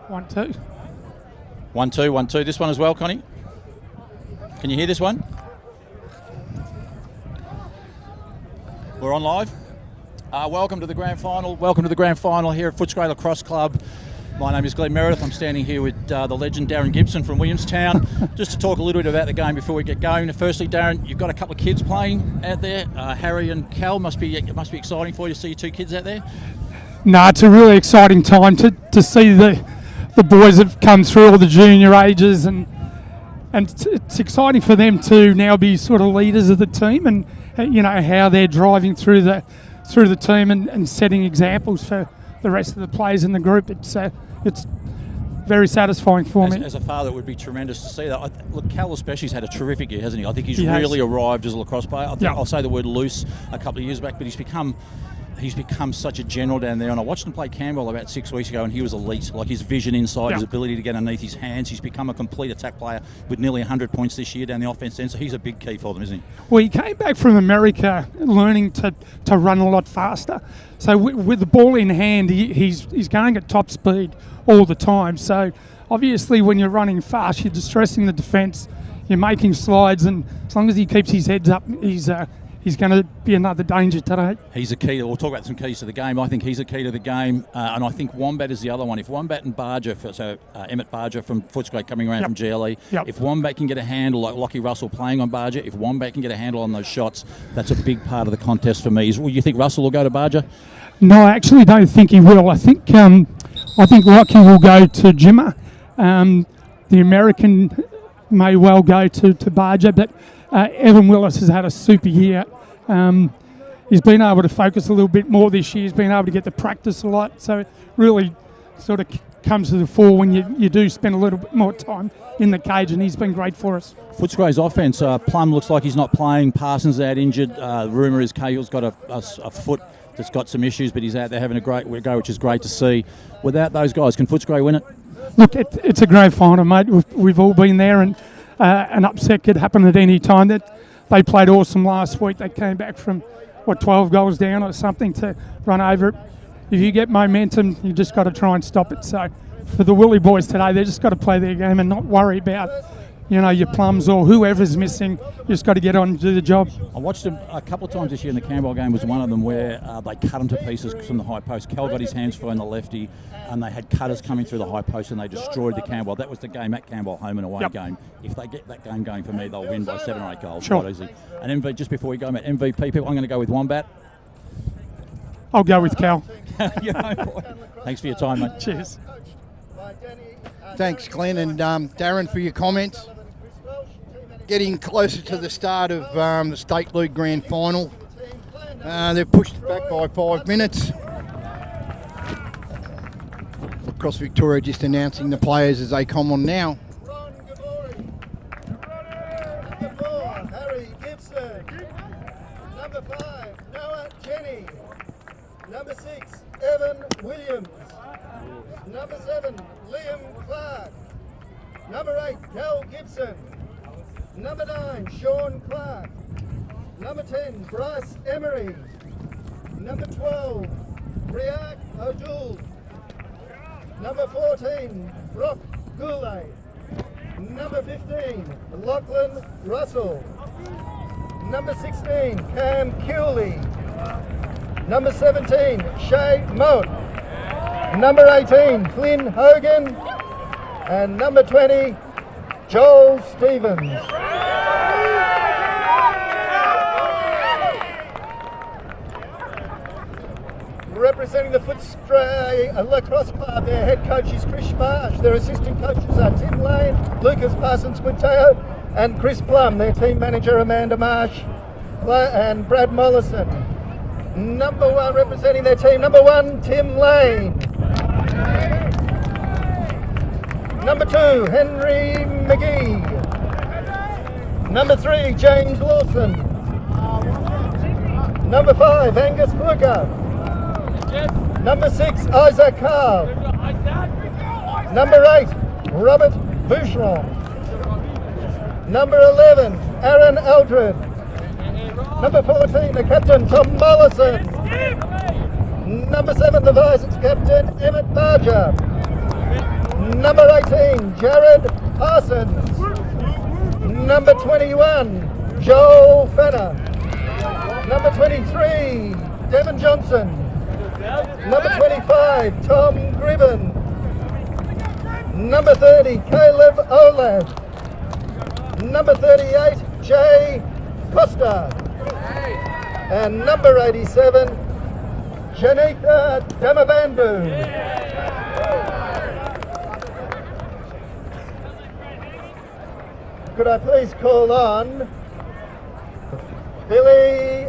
1, 2. 1, 2, 1, 2. This one as well, Connie. Can you hear this one? We're on live. Welcome to the grand final. Welcome to the grand final here at Footscray Lacrosse Club. My name is Glenn Meredith. I'm standing here with the legend Darren Gibson from Williamstown. Just to talk a little bit about the game before we get going. Firstly, Darren, you've got a couple of kids playing out there. Harry and Cal, must be exciting for you to see your two kids out there. No, it's a really exciting time to see the boys that have come through all the junior ages, and it's exciting for them to now be sort of leaders of the team, and you know how they're driving through the team and setting examples for the rest of the players in the group. It's very satisfying for me. As a father, it would be tremendous to see that. Look, Cal especially has had a terrific year, hasn't he? I think he's really arrived as a lacrosse player. I'll say the word loose a couple of years back, but he's become such a general down there. And I watched him play Campbell about 6 weeks ago, and he was elite. Like his vision inside, his ability to get underneath his hands. He's become a complete attack player with nearly 100 points this year down the offense end. So he's a big key for them, isn't he? Well, he came back from America learning to run a lot faster. So with the ball in hand, he's going at top speed all the time. So obviously when you're running fast, you're distressing the defence, you're making slides, and as long as he keeps his heads up, he's going to be another danger today. He's a key. We'll talk about some keys to the game. I think he's a key to the game, and I think Wombat is the other one. If Wombat and Barger, Emmett Barger from Footscray coming around from GLE, if Wombat can get a handle like Lockie Russell playing on Barger, if Wombat can get a handle on those shots, that's a big part of the contest for me. You think Russell will go to Barger? No, I actually don't think he will. I think Lockie will go to Jimmer. The American may well go to Barger, but Evan Willis has had a super year. He's been able to focus a little bit more this year. He's been able to get the practice a lot. So it really sort of comes to the fore when you do spend a little bit more time in the cage, and he's been great for us. Footscray's offense, Plum looks like he's not playing. Parsons out injured. Rumour is Cahill's got a foot that's got some issues, but he's out there having a great go, which is great to see. Without those guys, can Footscray win it? Look, it's a grand final, mate. We've all been there, and an upset could happen at any time. They played awesome last week. They came back from 12 goals down or something to run over it. If you get momentum, you just got to try and stop it. So for the Willie boys today, they just got to play their game and not worry about your Plums or whoever's missing. You just got to get on and do the job. I watched them a couple of times this year in the Campbell game. Was one of them where they cut him to pieces from the high post. Cal got his hands full on the lefty, and they had cutters coming through the high post, and they destroyed the Campbell. That was the game at Campbell, home and away game. If they get that game going for me, they'll win by 7 or 8 goals. Sure. Quite easy. And MV, just before we go, mate, MVP people, I'm going to go with Wombat. I'll go with Cal. Thanks for your time, mate. Cheers. Thanks, Glenn, and Darren, for your comments. Getting closer to the start of the State League Grand Final. They've pushed it back by 5 minutes. Lacrosse Victoria just announcing the players as they come on now. Number 4, Harry Gibson. Number 5, Noah Jenny. Number 6, Evan Williams. Number 7, Liam Clark. Number 8, Cal Gibson. Number 9, Sean Clark. Number 10, Bryce Emery. Number 12, Riak O'Doul. Number 14, Brock Goulet. Number 15, Lachlan Russell. Number 16, Cam Cooley. Number 17, Shay Mowat. Number 18, Flynn Hogan. And number 20, Joel Stevens. Representing the Footscray Lacrosse Club, their head coach is Chris Marsh. Their assistant coaches are Tim Lane, Lucas Parsons-Quinteo and Chris Plum. Their team manager Amanda Marsh and Brad Mollison. Number 1 representing their team, number 1, Tim Lane. Number 2, Henry McGee. Number 3, James Lawson. Number 5, Angus Brooker. Number 6, Isaac Carl. Number 8, Robert Boucheron. Number 11, Aaron Eldred. Number 14, the captain, Tom Mollison. Number 7, the vice captain, Emmett Barger. Number 18, Jared Parsons. Number 21, Joel Fenner. Number 23, Devon Johnson. Number 25, Tom Gribben. Number 30, Caleb Olav. Number 38, Jay Costa. And number 87, Janitha Damabandu. Could I please call on Billy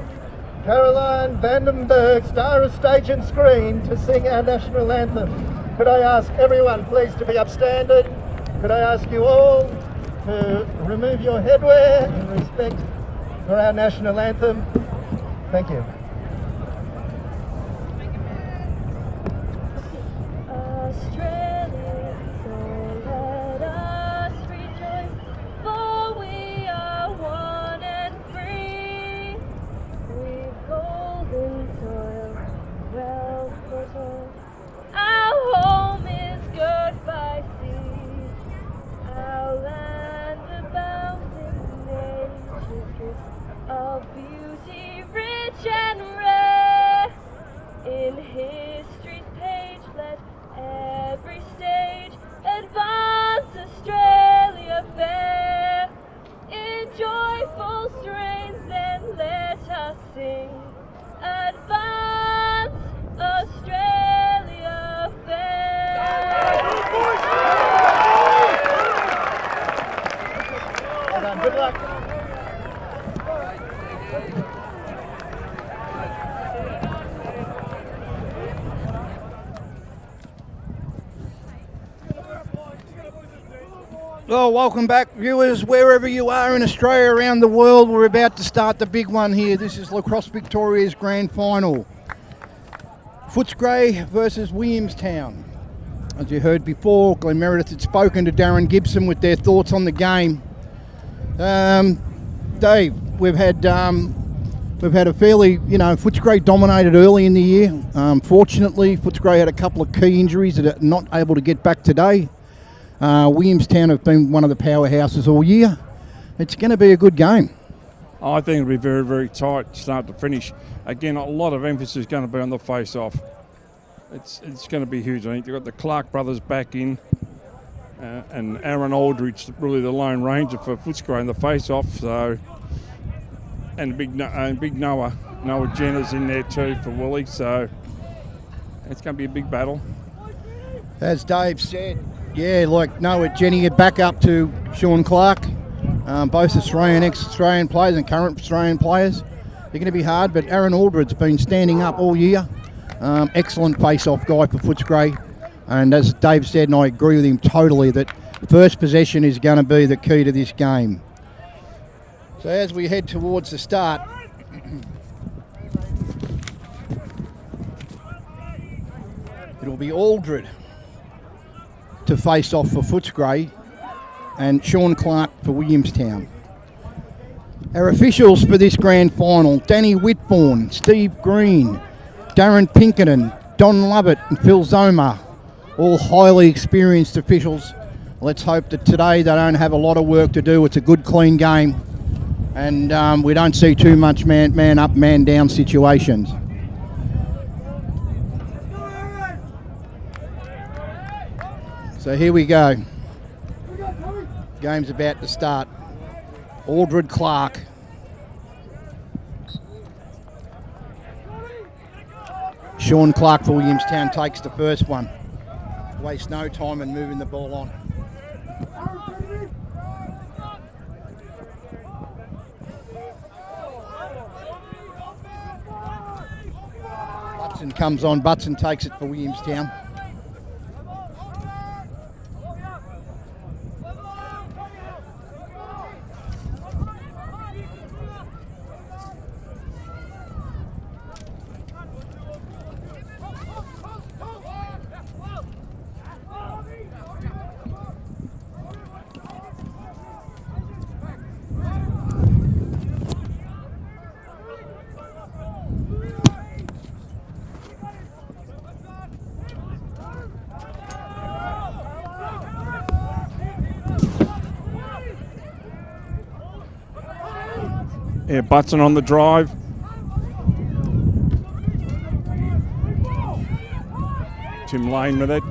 Caroline Vandenberg, star of stage and screen, to sing our national anthem. Could I ask everyone please to be upstanding? Could I ask you all to remove your headwear in respect for our national anthem? Thank you. Well, welcome back, viewers, wherever you are in Australia, around the world. We're about to start the big one here. This is Lacrosse Victoria's grand final. Footscray versus Williamstown. As you heard before, Glenn Meredith had spoken to Darren Gibson with their thoughts on the game. Dave, we've had a fairly, Footscray dominated early in the year. Fortunately, Footscray had a couple of key injuries that are not able to get back today. Williamstown have been one of the powerhouses all year. It's going to be a good game. I think it'll be very, very tight start to finish. Again, a lot of emphasis is going to be on the face-off. It's going to be huge. I think you've got the Clark brothers back in, and Aaron Aldridge, really the lone ranger for Footscray in the face-off. So, and big Noah Jenner's in there too for Willie. So it's going to be a big battle. As Dave said, yeah, like Noah Jenny, back up to Sean Clark. Both Australian, ex-Australian players and current Australian players. They're going to be hard, but Aaron Aldridge's been standing up all year. Excellent face-off guy for Footscray. And as Dave said, and I agree with him totally, that first possession is going to be the key to this game. So as we head towards the start, it'll be Aldridge to face off for Footscray and Sean Clark for Williamstown. Our officials for this grand final: Danny Whitbourne, Steve Green, Darren Pinkerton, Don Lovett and Phil Zoma, all highly experienced officials. Let's hope that today they don't have a lot of work to do. It's a good, clean game, and we don't see too much man up, man down situations. So here we go. Game's about to start. Aldred Clark. Sean Clark for Williamstown takes the first one. Waste no time in moving the ball on. Butson comes on. Butson takes it for Williamstown. Yeah, Butson on the drive. Tim Lane with it.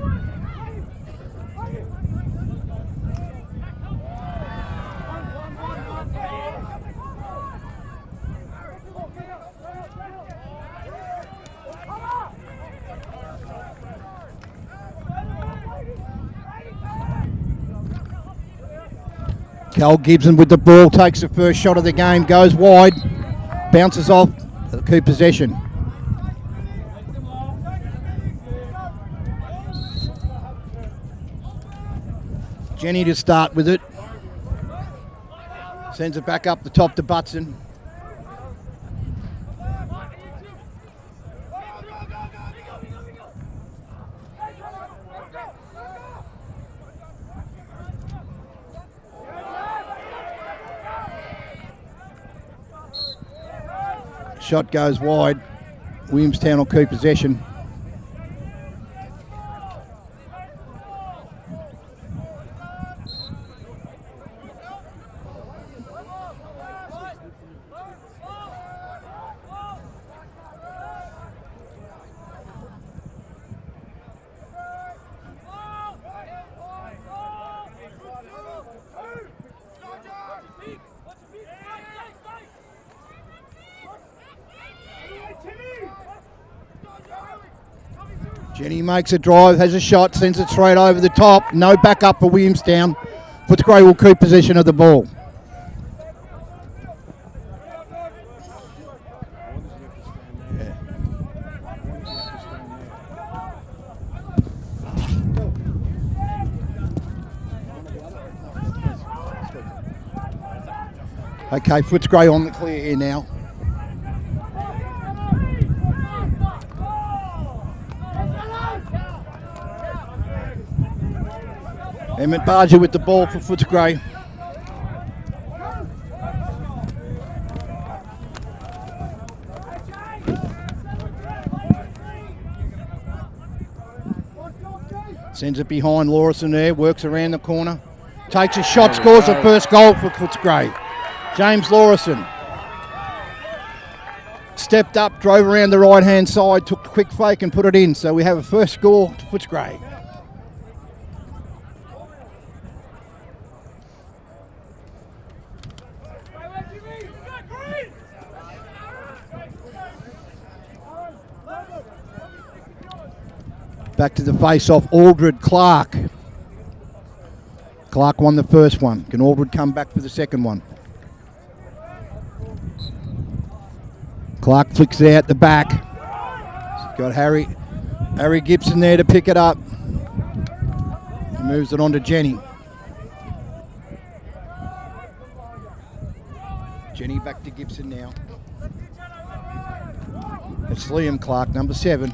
Cal Gibson with the ball, takes the first shot of the game, goes wide, bounces off, keep possession. Jenny to start with it. Sends it back up the top to Butson. Shot goes wide. Williamstown will keep possession. Jenny makes a drive, has a shot, sends it straight over the top. No backup for Williamstown. Footscray will keep possession of the ball. Okay, Footscray on the clear here now. Emmett Barger with the ball for Footscray. Sends it behind Lawson there, works around the corner. Takes a shot, scores the first goal for Footscray. James Lawson stepped up, drove around the right-hand side, took a quick fake and put it in. So we have a first score to Footscray. Back to the face-off, Aldred Clark. Clark won the first one. Can Aldred come back for the second one? Clark flicks it out the back. He's got Harry Gibson there to pick it up. He moves it on to Jenny. Jenny back to Gibson now. It's Liam Clark, number 7.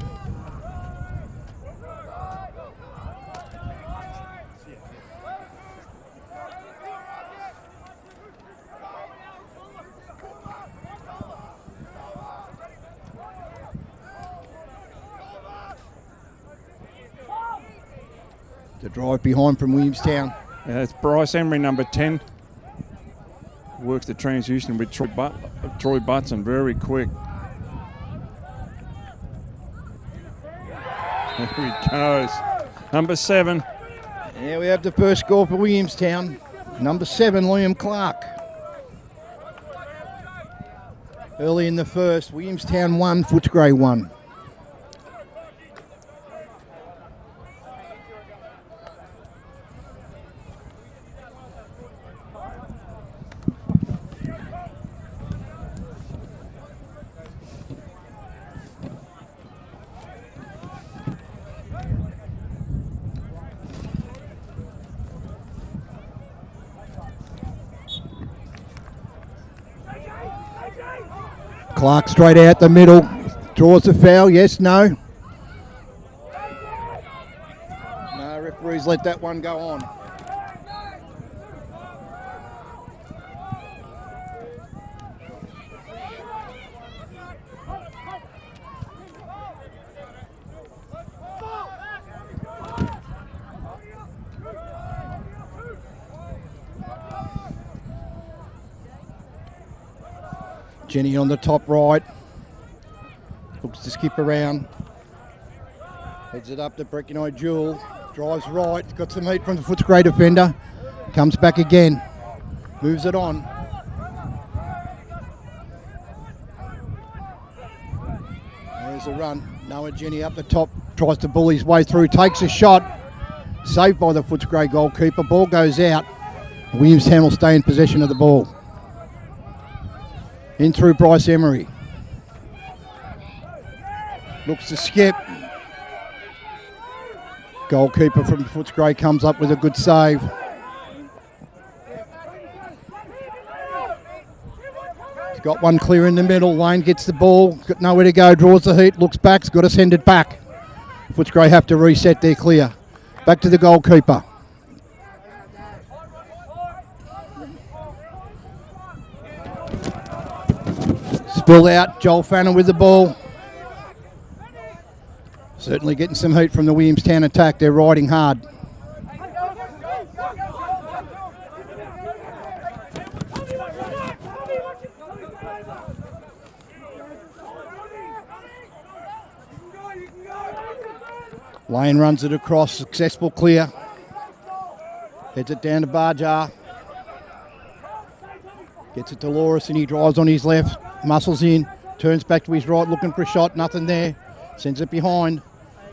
The drive behind from Williamstown. It's Bryce Emery, number 10. Works the transition with Troy Butson very quick. There he goes. Number 7. Yeah, we have the first score for Williamstown. Number 7, Liam Clark. Early in the first, Williamstown 1, Footscray 1. Clark straight out the middle, draws the foul, yes, no. No, referees let that one go on. Jenny on the top right. Looks to skip around. Heads it up to Breckenridge Jewel. Drives right. Got some heat from the Footscray defender. Comes back again. Moves it on. There's a run. Noah Jenny up the top. Tries to bully his way through. Takes a shot. Saved by the Footscray goalkeeper. Ball goes out. Williamstown will stay in possession of the ball. In through Bryce Emery. Looks to skip. Goalkeeper from Footscray comes up with a good save. He's got one clear in the middle. Wayne gets the ball. Got nowhere to go. Draws the heat. Looks back. He's got to send it back. Footscray have to reset their clear. Back to the goalkeeper. Spill out. Joel Fannin with the ball. Certainly getting some heat from the Williamstown attack. They're riding hard. Lane runs it across. Successful clear. Heads it down to Barjar. Gets it to Loris and he drives on his left. Muscles in. Turns back to his right looking for a shot. Nothing there. Sends it behind.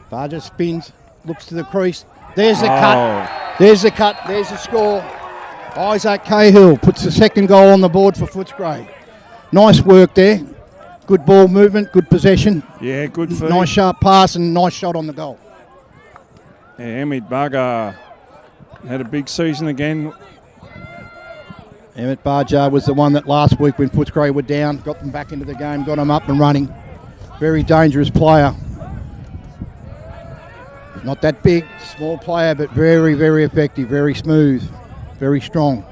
Barger spins, looks to the crease. There's the cut. There's the cut. There's the score. Isaac Cahill puts the second goal on the board for Footscray. Nice work there. Good ball movement, good possession. Yeah, good feed. Nice sharp pass and nice shot on the goal. Yeah, Emmett Barger had a big season again. Emmett Barger was the one that last week when Footscray were down, got them back into the game, got them up and running. Very dangerous player. Not that big, small player, but very, very effective, very smooth, very strong.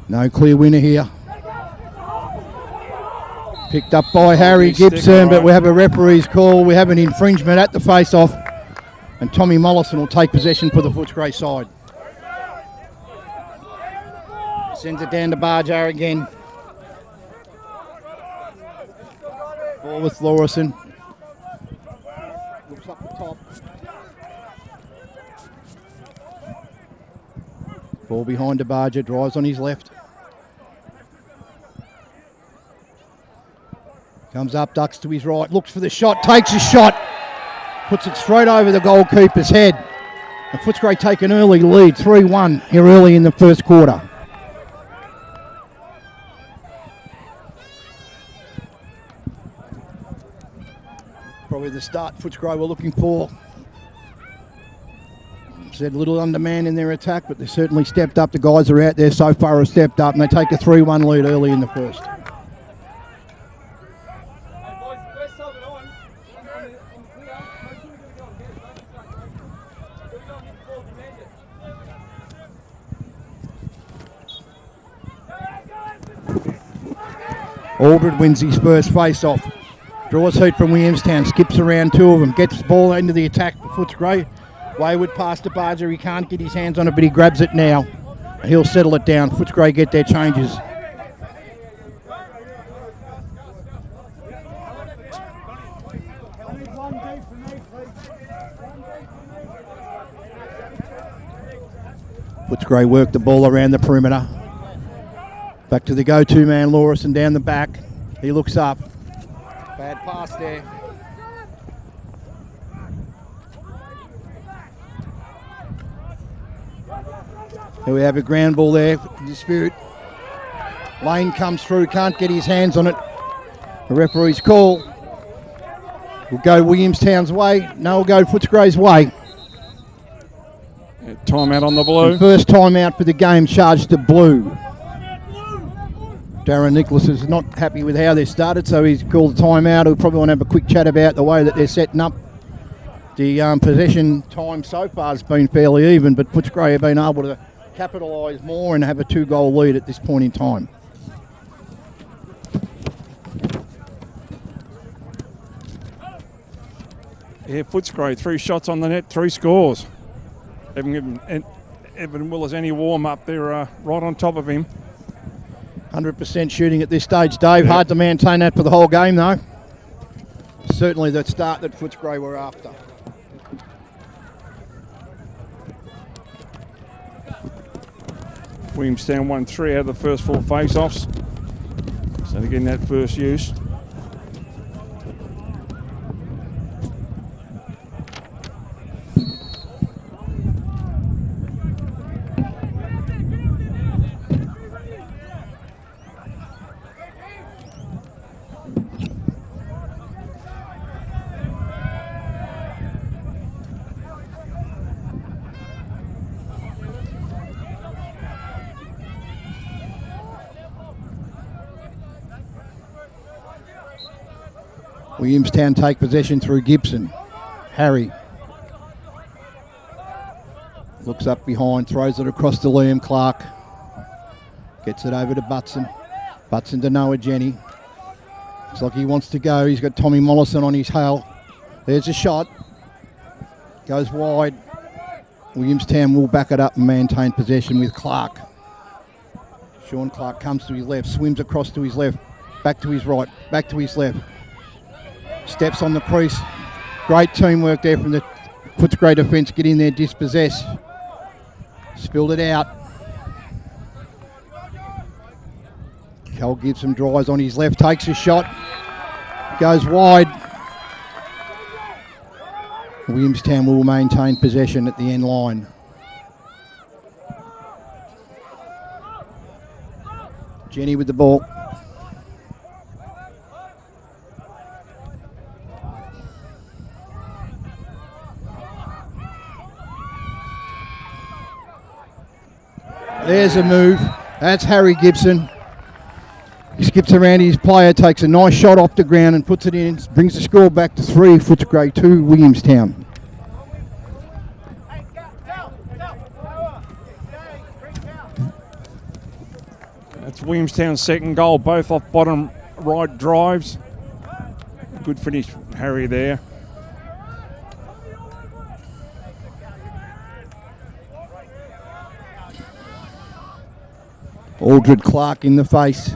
No clear winner here. Picked up by Harry Gibson, but we have a referee's call. We have an infringement at the face-off, and Tommy Mollison will take possession for the Footscray side. Sends it down to Barjar again. Ball with Lawson. Looks up the top. Ball behind to Barjar, drives on his left. Comes up, ducks to his right, looks for the shot, takes a shot. Puts it straight over the goalkeeper's head. And Footscray take an early lead, 3-1 here early in the first quarter. Probably the start Footscray were looking for. Said a little undermanned in their attack, but they certainly stepped up. The guys are out there so far have stepped up, and they take a 3-1 lead early in the first. Aldred wins his first face-off. Draws heat from Williamstown, skips around two of them, gets the ball into the attack for Footscray. Wayward pass to Barger, he can't get his hands on it, but he grabs it now. And he'll settle it down. Footscray get their changes. Footscray work the ball around the perimeter. Back to the go-to man, Lawson, down the back. He looks up. Bad pass there. Here we have a ground ball there in the Spirit. Lane comes through, can't get his hands on it. The referee's call. Will go Williamstown's way. No, will go Footscray's way. Timeout on the blue. And first timeout for the game charged to blue. Darren Nicholas is not happy with how they started, so he's called a timeout. He'll probably want to have a quick chat about the way that they're setting up. The possession time so far has been fairly even, but Footscray have been able to capitalise more and have a 2-goal lead at this point in time. Yeah, Footscray, 3 shots on the net, 3 scores. Haven't given Evan Willis any warm up. They're right on top of him. 100% shooting at this stage, Dave. Yeah. Hard to maintain that for the whole game, though. Certainly the start that Footscray were after. Williamstown won 3 out of the first 4 face-offs. So they're getting that first use. Williamstown take possession through Gibson. Harry looks up behind, throws it across to Liam Clark. Gets it over to Butson. Butson to Noah Jenny. Looks like he wants to go. He's got Tommy Mollison on his tail. There's a shot. Goes wide. Williamstown will back it up and maintain possession with Clark. Sean Clark comes to his left, swims across to his left, back to his right, back to his left. Steps on the crease. Great teamwork there from the Footscray defence. Get in there, dispossess. Spilled it out. Cal Gibson drives on his left, takes a shot. Goes wide. Williamstown will maintain possession at the end line. Jenny with the ball. There's a move. That's Harry Gibson. He skips around his player, takes a nice shot off the ground and puts it in. Brings the score back to 3, Footscray 2, Williamstown. That's Williamstown's second goal, both off bottom right drives. Good finish, Harry, there. Aldred Clark in the face.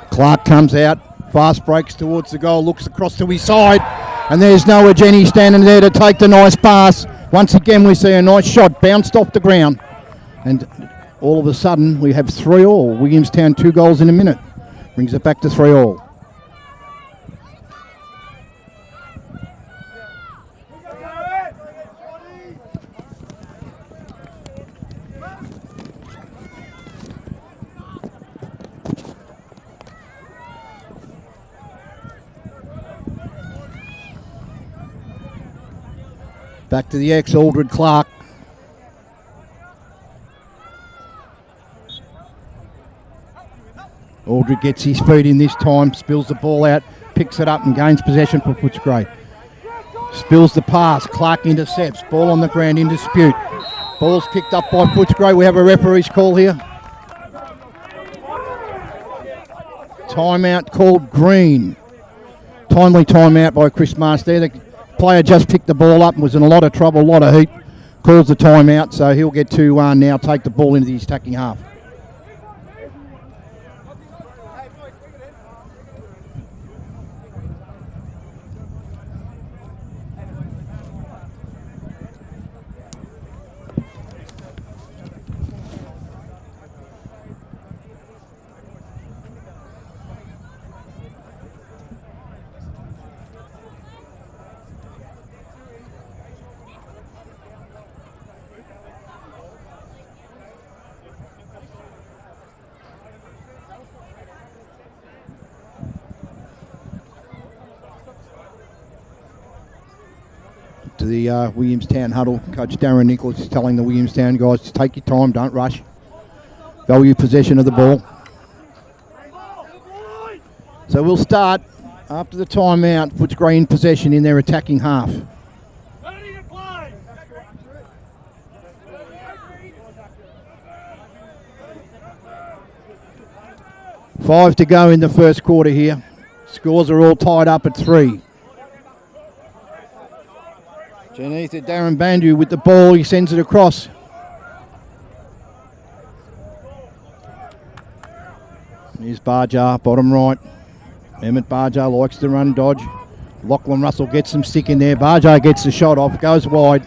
Clark comes out, fast breaks towards the goal, looks across to his side, and there's Noah Jenny standing there to take the nice pass. Once again we see a nice shot, bounced off the ground, and all of a sudden we have 3-3. Williamstown 2 goals in a minute. Brings it back to 3-3. Back to the X, Aldred Clark. Aldred gets his feet in this time, spills the ball out, picks it up and gains possession for Footscray. Spills the pass, Clark intercepts, ball on the ground in dispute. Ball's picked up by Footscray. We have a referee's call here. Timeout called green. Timely timeout by Chris Master. The player just picked the ball up and was in a lot of trouble, a lot of heat. Calls the timeout, so he'll get to now take the ball into his attacking half. To the Williamstown huddle, Coach Darren Nichols is telling the Williamstown guys to take your time, don't rush. Value possession of the ball. So we'll start after the timeout. Footscray in possession in their attacking half. 5 to go in the first quarter here. Scores are all tied up at 3. Beneath it, Darren Bandu with the ball. He sends it across. Here's Barjar, bottom right. Emmett Barjar likes to run dodge. Lachlan Russell gets some stick in there. Barjar gets the shot off, goes wide.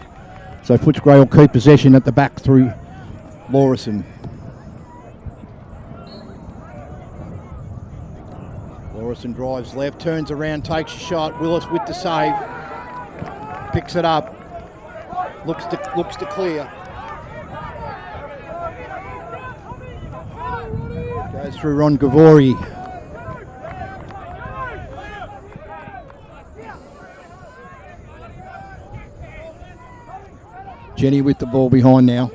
So Footscray will keep possession at the back through Lawson. Lawson drives left, turns around, takes a shot. Willis with the save. Picks it up. Looks to clear. Goes through Ron Gavori. Jenny with the ball behind now.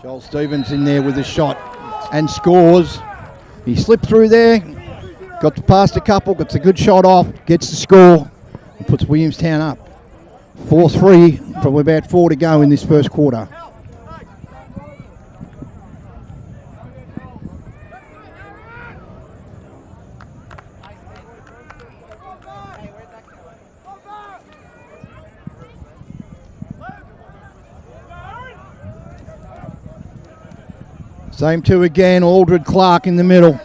Joel Stevens in there with a shot and scores. He slipped through there, got past a couple, gets a good shot off, gets the score, and puts Williamstown up. 4-3, probably about 4 to go in this first quarter. Same two again, Aldred Clark in the middle.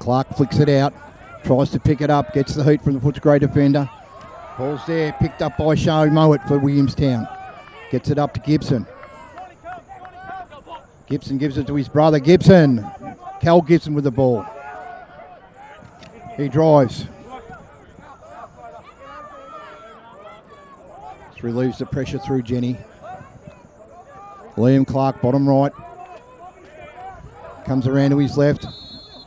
Clark flicks it out, tries to pick it up, gets the heat from the Footscray defender. Ball's there, picked up by Shay Mowat for Williamstown. Gets it up to Gibson. Gibson gives it to his brother Gibson. Cal Gibson with the ball. He drives. Relieves the pressure through Jenny. Liam Clark, bottom right. Comes around to his left.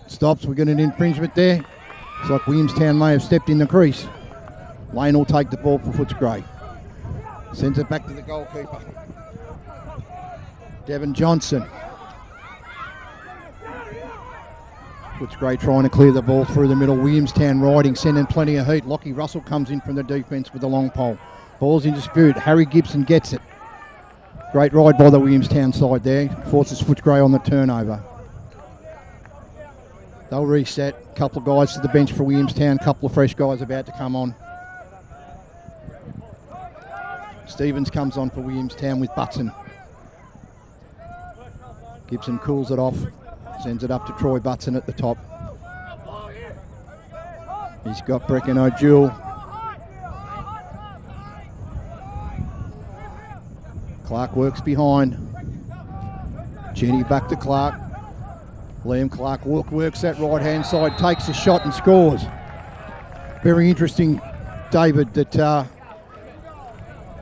Stops. We got an infringement there. It's like Williamstown may have stepped in the crease. Lane will take the ball for Footscray. Sends it back to the goalkeeper. Devon Johnson. Footscray trying to clear the ball through the middle. Williamstown riding, sending plenty of heat. Lockie Russell comes in from the defence with the long pole. Ball's in dispute. Harry Gibson gets it. Great ride by the Williamstown side there. Forces Footscray on the turnover. They'll reset. Couple of guys to the bench for Williamstown. Couple of fresh guys about to come on. Stevens comes on for Williamstown with Butson. Gibson cools it off. Sends it up to Troy Butson at the top. He's got Brecken O'Jewell. Clark works behind. Jenny back to Clark. Liam Clark works that right-hand side, takes a shot and scores. Very interesting, David, that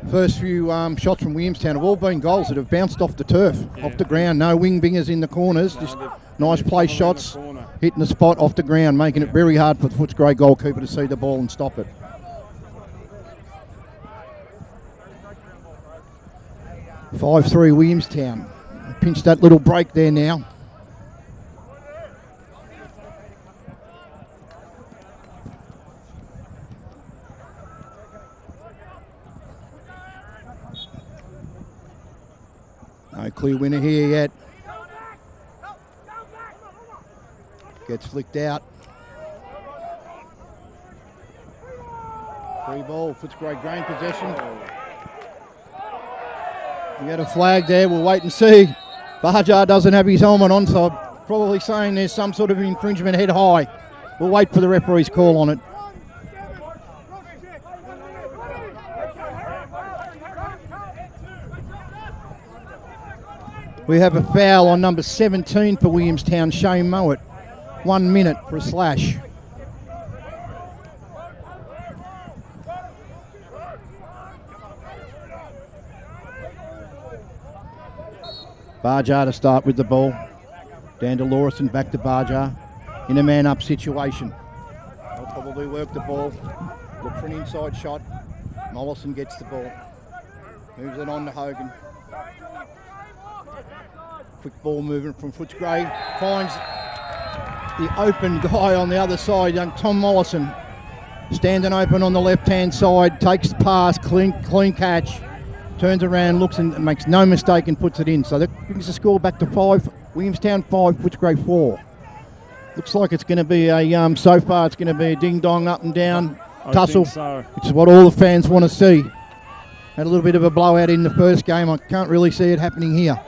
first few shots from Williamstown have all been goals that have bounced off the turf, off the ground. No wing bingers in the corners, just nice place shots, hitting the spot off the ground, making it very hard for the Footscray goalkeeper to see the ball and stop it. (5-3) Williamstown. Pinched that little break there now. No clear winner here yet. Gets flicked out. Free ball, Footscray grain possession. We got a flag there, we'll wait and see. Barjar doesn't have his helmet on, so I'm probably saying there's some sort of infringement head high. We'll wait for the referee's call on it. We have a foul on number 17 for Williamstown, Shane Mowat. 1 minute for a slash. Barjar to start with the ball. Down to Lawson, back to Barjar. In a man-up situation. They'll probably work the ball. Look for an inside shot. Mollison gets the ball. Moves it on to Hogan. Quick ball movement from Footscray. Finds the open guy on the other side, young Tom Mollison. Standing open on the left-hand side, takes the pass, clean catch, turns around, looks and makes no mistake and puts it in. So that brings the score back to 5. Williamstown 5, Footscray 4. Looks like it's going to be a, so far it's going to be a ding-dong up and down tussle, so. Which is what all the fans want to see. Had a little bit of a blowout in the first game. I can't really see it happening here.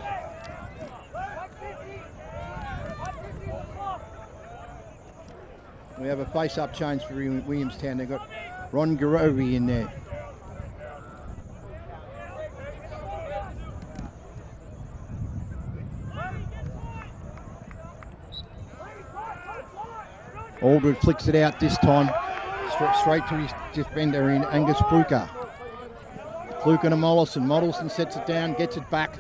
We have a face-up change for Williamstown. They've got Ron Garovi in there. Aldred flicks it out this time. Straight to his defender in Angus Fluker. Fluker to Mollison. Mollison sets it down, gets it back.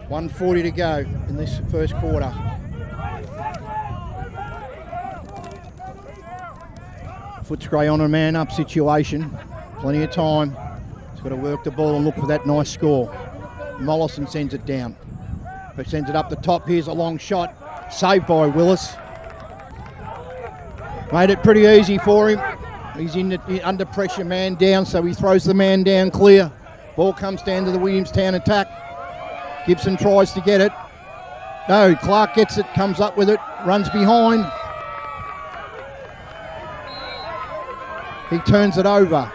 1:40 to go in this first quarter. Footscray on a man-up situation. Plenty of time. He's got to work the ball and look for that nice score. Mollison sends it down. But sends it up the top. Here's a long shot. Saved by Willis. Made it pretty easy for him. He's under pressure, man down, so he throws the man down clear. Ball comes down to the Williamstown attack. Gibson tries to get it. No, Clark gets it, comes up with it, runs behind. He turns it over.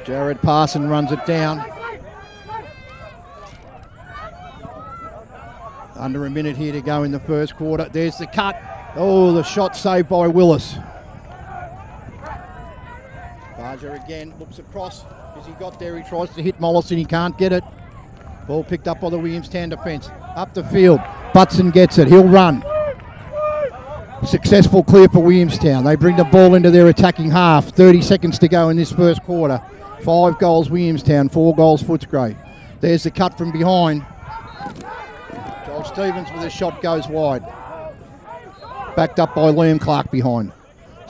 Jared Parson runs it down. Under a minute here to go in the first quarter. There's the cut. Oh, the shot saved by Willis. Barger again looks across. As he got there, he tries to hit Mollison. He can't get it. Ball picked up by the Williamstown defence. Up the field. Butson gets it. He'll run. Successful clear for Williamstown. They bring the ball into their attacking half. 30 seconds to go in this first quarter. 5 goals Williamstown, 4 goals Footscray. There's the cut from behind. Joel Stevens with a shot goes wide. Backed up by Liam Clark behind.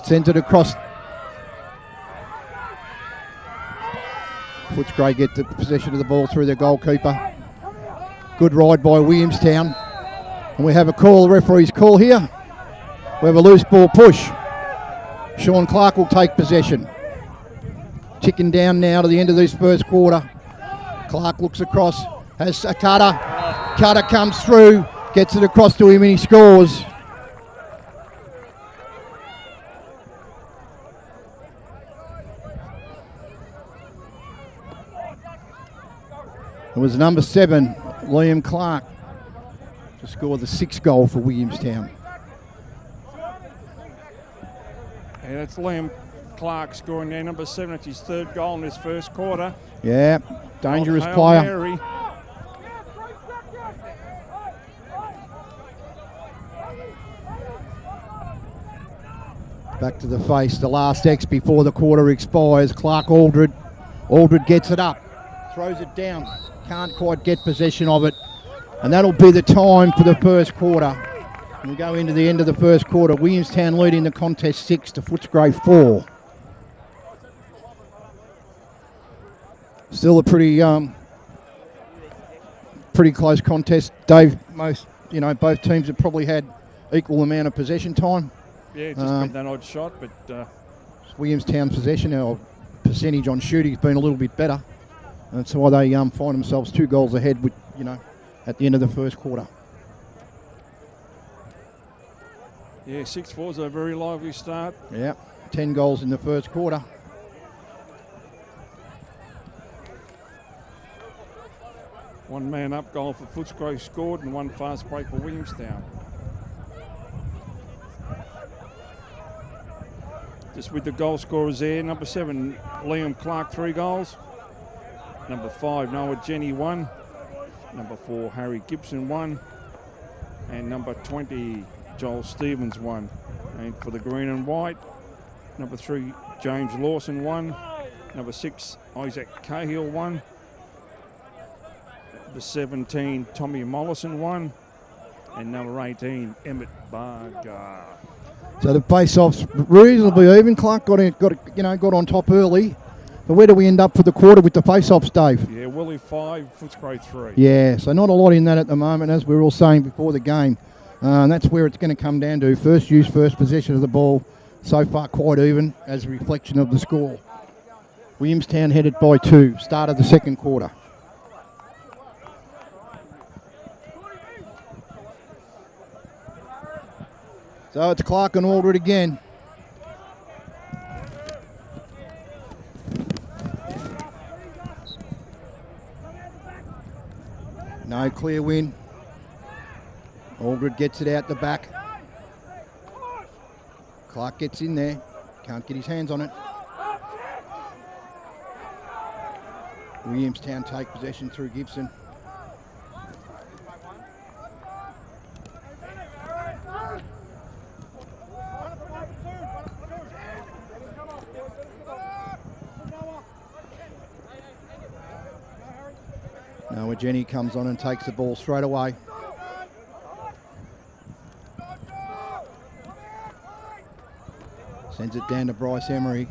Sends it across. Footscray get the possession of the ball through their goalkeeper. Good ride by Williamstown. And we have a call, the referee's call here. We have a loose ball push. Sean Clark will take possession. Ticking down now to the end of this first quarter. Clark looks across, has a cutter. Cutter comes through, gets it across to him and he scores. It was number 7, Liam Clark, to score the 6th goal for Williamstown. And it's Liam Clark scoring there, number 7. It's his 3rd goal in this first quarter. Yeah, dangerous player. Mary. Back to the face, the last X before the quarter expires. Clark Aldred. Aldred gets it up, throws it down. Can't quite get possession of it. And that'll be the time for the first quarter. And we go into the end of the first quarter. Williamstown leading the contest 6 to Footscray 4. Still a pretty close contest, Dave. Both teams have probably had equal amount of possession time. Yeah, just been that odd shot, but Williamstown's possession or percentage on shooting has been a little bit better. And that's why they find themselves 2 goals ahead with, at the end of the first quarter. Yeah, 6-4 is a very lively start. Yeah, 10 goals in the first quarter. One man up goal for Footscray scored and 1 fast break for Williamstown. Just with the goal scorers there, number 7, Liam Clark, 3 goals. Number 5, Noah Jenny, 1. Number 4, Harry Gibson, 1. And number 20, Joel Stevens, 1. And for the green and white, number 3, James Lawson, 1. Number 6, Isaac Cahill, 1. Number 17, Tommy Mollison, 1. And number 18, Emmett Barger. So the face-off's reasonably even. Clark got on top early. But where do we end up for the quarter with the face-offs, Dave? Yeah, Willie 5, Footscray 3. Yeah, so not a lot in that at the moment, as we were all saying before the game. And that's where it's going to come down to. First use, first possession of the ball. So far quite even as a reflection of the score. Williamstown headed by 2. Start of the second quarter. So it's Clark and Aldred again. No clear win. Aldred gets it out the back. Clark gets in there. Can't get his hands on it. Williamstown take possession through Gibson. Noah Jenny comes on and takes the ball straight away. Sends it down to Bryce Emery.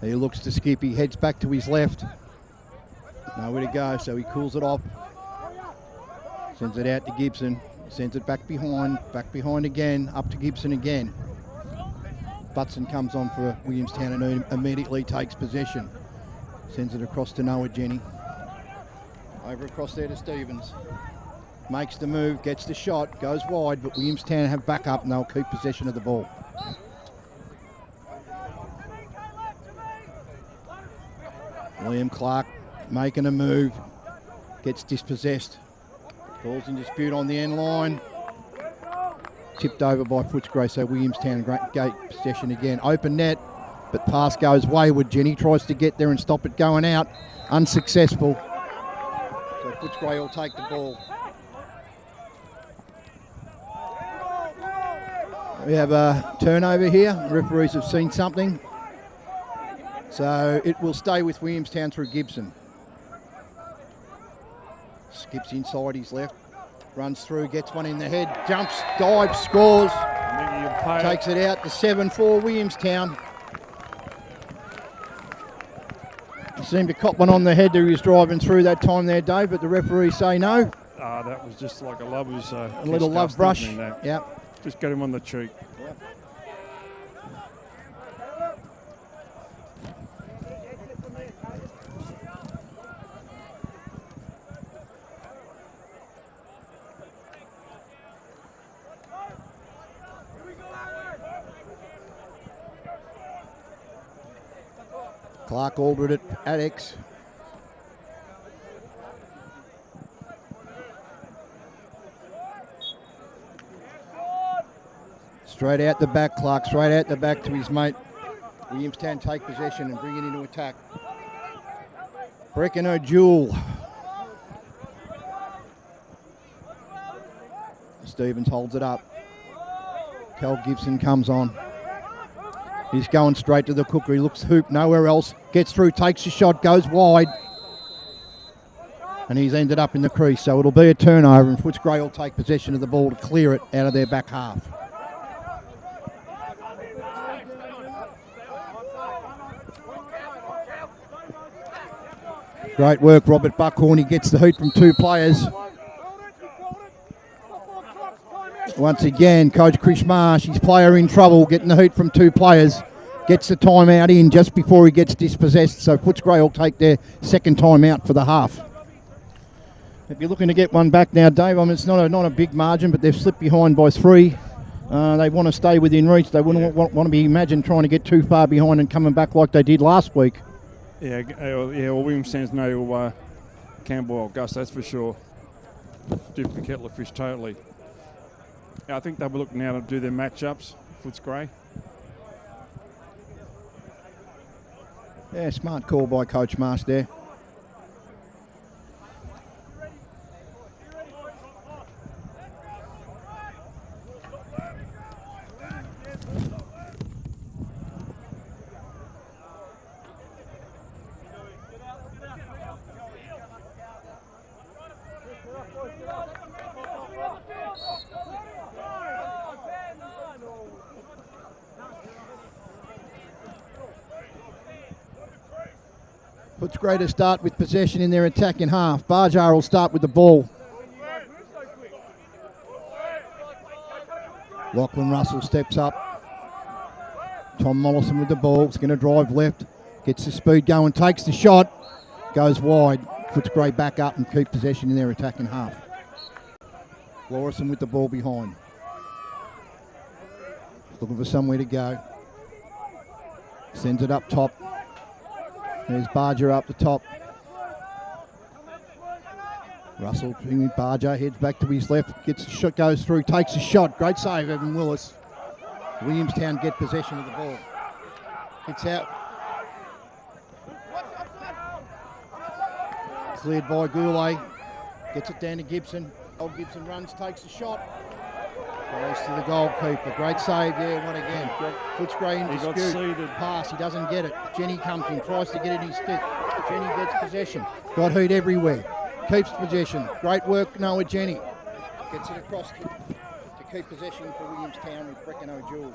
He looks to skip, he heads back to his left. Nowhere to go, so he cools it off. Sends it out to Gibson. Sends it back behind again, up to Gibson again. Butson comes on for Williamstown and immediately takes possession. Sends it across to Noah Jenny. Over across there to Stevens. Makes the move, gets the shot, goes wide, but Williamstown have backup and they'll keep possession of the ball. William Clark making a move, gets dispossessed. Ball's in dispute on the end line. Tipped over by Footscray, so Williamstown gate possession again. Open net, but pass goes wayward. Jenny tries to get there and stop it going out. Unsuccessful. So Footscray will take the ball. We have a turnover here. Referees have seen something. So it will stay with Williamstown through Gibson. Skips inside his left. Runs through, gets one in the head. Jumps, dives, scores. Takes it out to 7-4 Williamstown. He seemed to cop one on the head that he was driving through that time there, Dave, but the referees say no. That was just like a lover's a little love brush. Yep. Just get him on the cheek. Yep. Clark Aldred at X. Straight out the back, Clark, straight out the back to his mate. Williamstown take possession and bring it into attack. Brecken O'Jewel. Stevens holds it up. Cal Gibson comes on. He's going straight to the cooker. He looks hoop, nowhere else. Gets through, takes a shot, goes wide. And he's ended up in the crease. So it'll be a turnover and Footscray will take possession of the ball to clear it out of their back half. Great work, Robert Buckhorn. He gets the heat from two players. Once again, Coach Chris Marsh, his player in trouble, getting the heat from two players. Gets the timeout in just before he gets dispossessed. So Footscray will take their second timeout for the half. If you're looking to get one back now, Dave, I mean, it's not a big margin, but they've slipped behind by 3. They want to stay within reach. They wouldn't want to be imagined trying to get too far behind and coming back like they did last week. Yeah, well, Williamstown's no Campbell or Gus, that's for sure. Different kettle of fish, totally. I think they'll be looking now to do their matchups, Footscray. Yeah, smart call by Coach Marsh there. Footscray to start with possession in their attacking half. Barjar will start with the ball. Lachlan Russell steps up. Tom Mollison with the ball. He's going to drive left. Gets the speed going. Takes the shot. Goes wide. Footscray back up and keep possession in their attacking half. Lawson with the ball behind. Looking for somewhere to go. Sends it up top. There's Barger up the top. Russell, Barger heads back to his left. Gets the shot, goes through, takes a shot. Great save, Evan Willis. Williamstown get possession of the ball. It's out. Cleared by Goulet. Gets it down to Gibson. Old Gibson runs, takes a shot. Goes to the goalkeeper. Great save there, what again. Footscray in dispute. He got seeded. Pass, he doesn't get it. Jenny comes in, tries to get it in his stick. Jenny gets possession. Got heat everywhere. Keeps possession. Great work, Noah Jenny. Gets it across to keep possession for Williamstown with Brecken O'Jewell.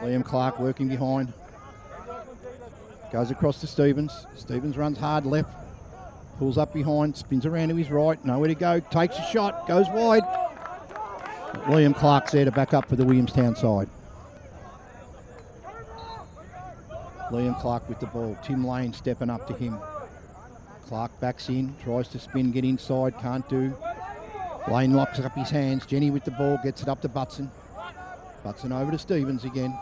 Liam Clark working behind. Goes across to Stevens. Stevens runs hard left. Pulls up behind, spins around to his right. Nowhere to go. Takes a shot. Goes wide. Liam Clark's there to back up for the Williamstown side. Liam Clark with the ball. Tim Lane stepping up to him. Clark backs in, tries to spin, get inside, can't do. Lane locks up his hands. Jenny with the ball, gets it up to Butson. Butson over to Stevens again.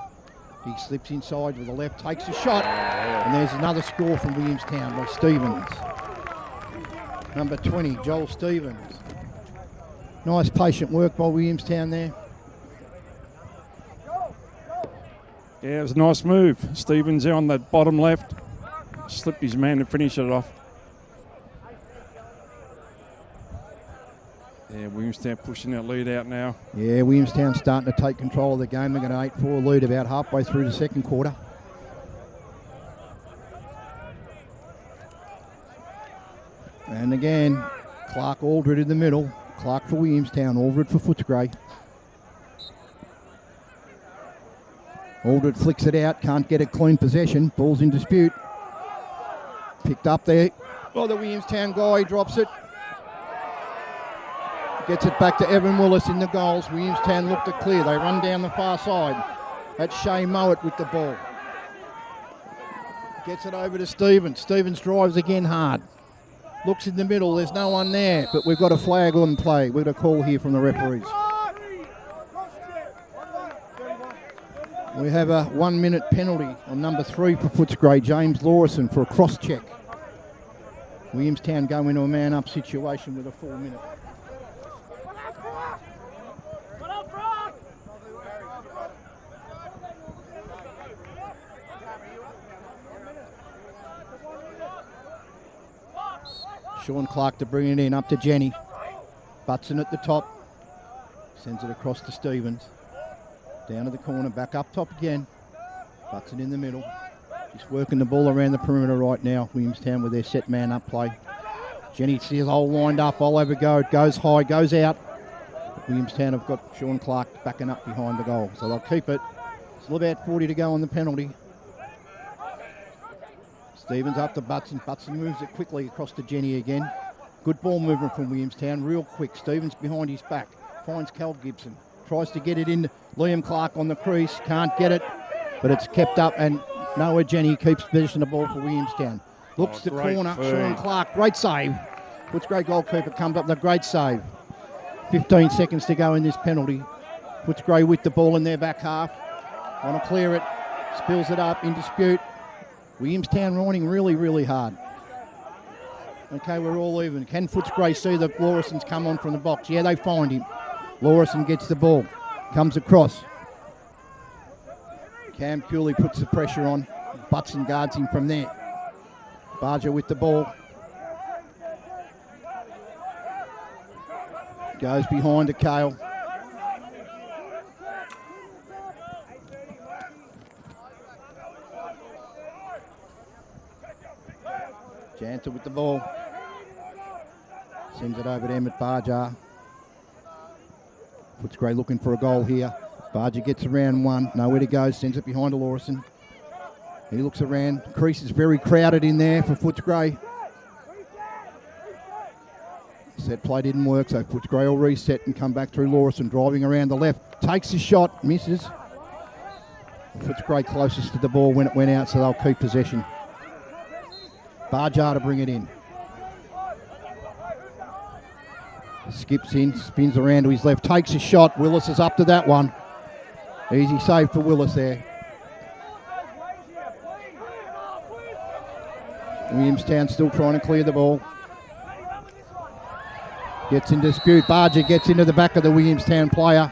He slips inside with the left, takes a shot. And there's another score from Williamstown by Stevens. Number 20, Joel Stevens. Nice patient work by Williamstown there. Yeah, it was a nice move. Stevens there on that bottom left. Slipped his man to finish it off. Yeah, Williamstown pushing that lead out now. Yeah, Williamstown starting to take control of the game. They've got an 8-4 lead about halfway through the second quarter. And again, Clark Aldred in the middle. Clark for Williamstown, Aldred for Footscray. Aldred flicks it out, can't get a clean possession. Ball's in dispute. Picked up there. Oh, the Williamstown guy drops it. Gets it back to Evan Willis in the goals. Williamstown looked it clear. They run down the far side. That's Shay Mowat with the ball. Gets it over to Stevens. Stevens drives again hard. Looks in the middle. There's no one there, but we've got a flag on play. We've got a call here from the referees. We have a 1-minute penalty on number 3 for Footscray, James Lawson, for a cross-check. Williamstown go into a man-up situation with a 4 minute. Sean Clark to bring it in, up to Jenny. Butson at the top. Sends it across to Stevens. Down to the corner, back up top again. Butson in the middle. Just working the ball around the perimeter right now. Williamstown with their set man up play. Jenny sees all lined up, all over go. It goes high, goes out. Williamstown have got Sean Clark backing up behind the goal. So they'll keep it. Still about 40 to go on the penalty. Stevens up to Butson. Butson moves it quickly across to Jenny again. Good ball movement from Williamstown, real quick. Stevens behind his back. Finds Cal Gibson. Tries to get it in. Liam Clark on the crease. Can't get it, but it's kept up, and Noah Jenny keeps possession of the ball for Williamstown. Looks the corner. Sean Clark, great save. Footscray goalkeeper comes up with a great save. 15 seconds to go in this penalty. Footscray with the ball in their back half. Want to clear it. Spills it up, in dispute. Williamstown running really, really hard. Okay, we're all even. Can Footscray see that Lawson's come on from the box? Yeah, they find him. Lawson gets the ball. Comes across. Cam Cooley puts the pressure on. Butson guards him from there. Barger with the ball. Goes behind to Kale. Janter with the ball. Sends it over to Emmett Barger. Footscray looking for a goal here. Barger gets around one. Nowhere to go. Sends it behind to Lawson. He looks around. Crease is very crowded in there for Footscray. Set play didn't work, so Footscray will reset and come back through Lawson, driving around the left. Takes the shot, misses. Footscray closest to the ball when it went out, so they'll keep possession. Barjar to bring it in. Skips in, spins around to his left, takes a shot. Willis is up to that one. Easy save for Willis there. Williamstown still trying to clear the ball. Gets in dispute. Barger gets into the back of the Williamstown player.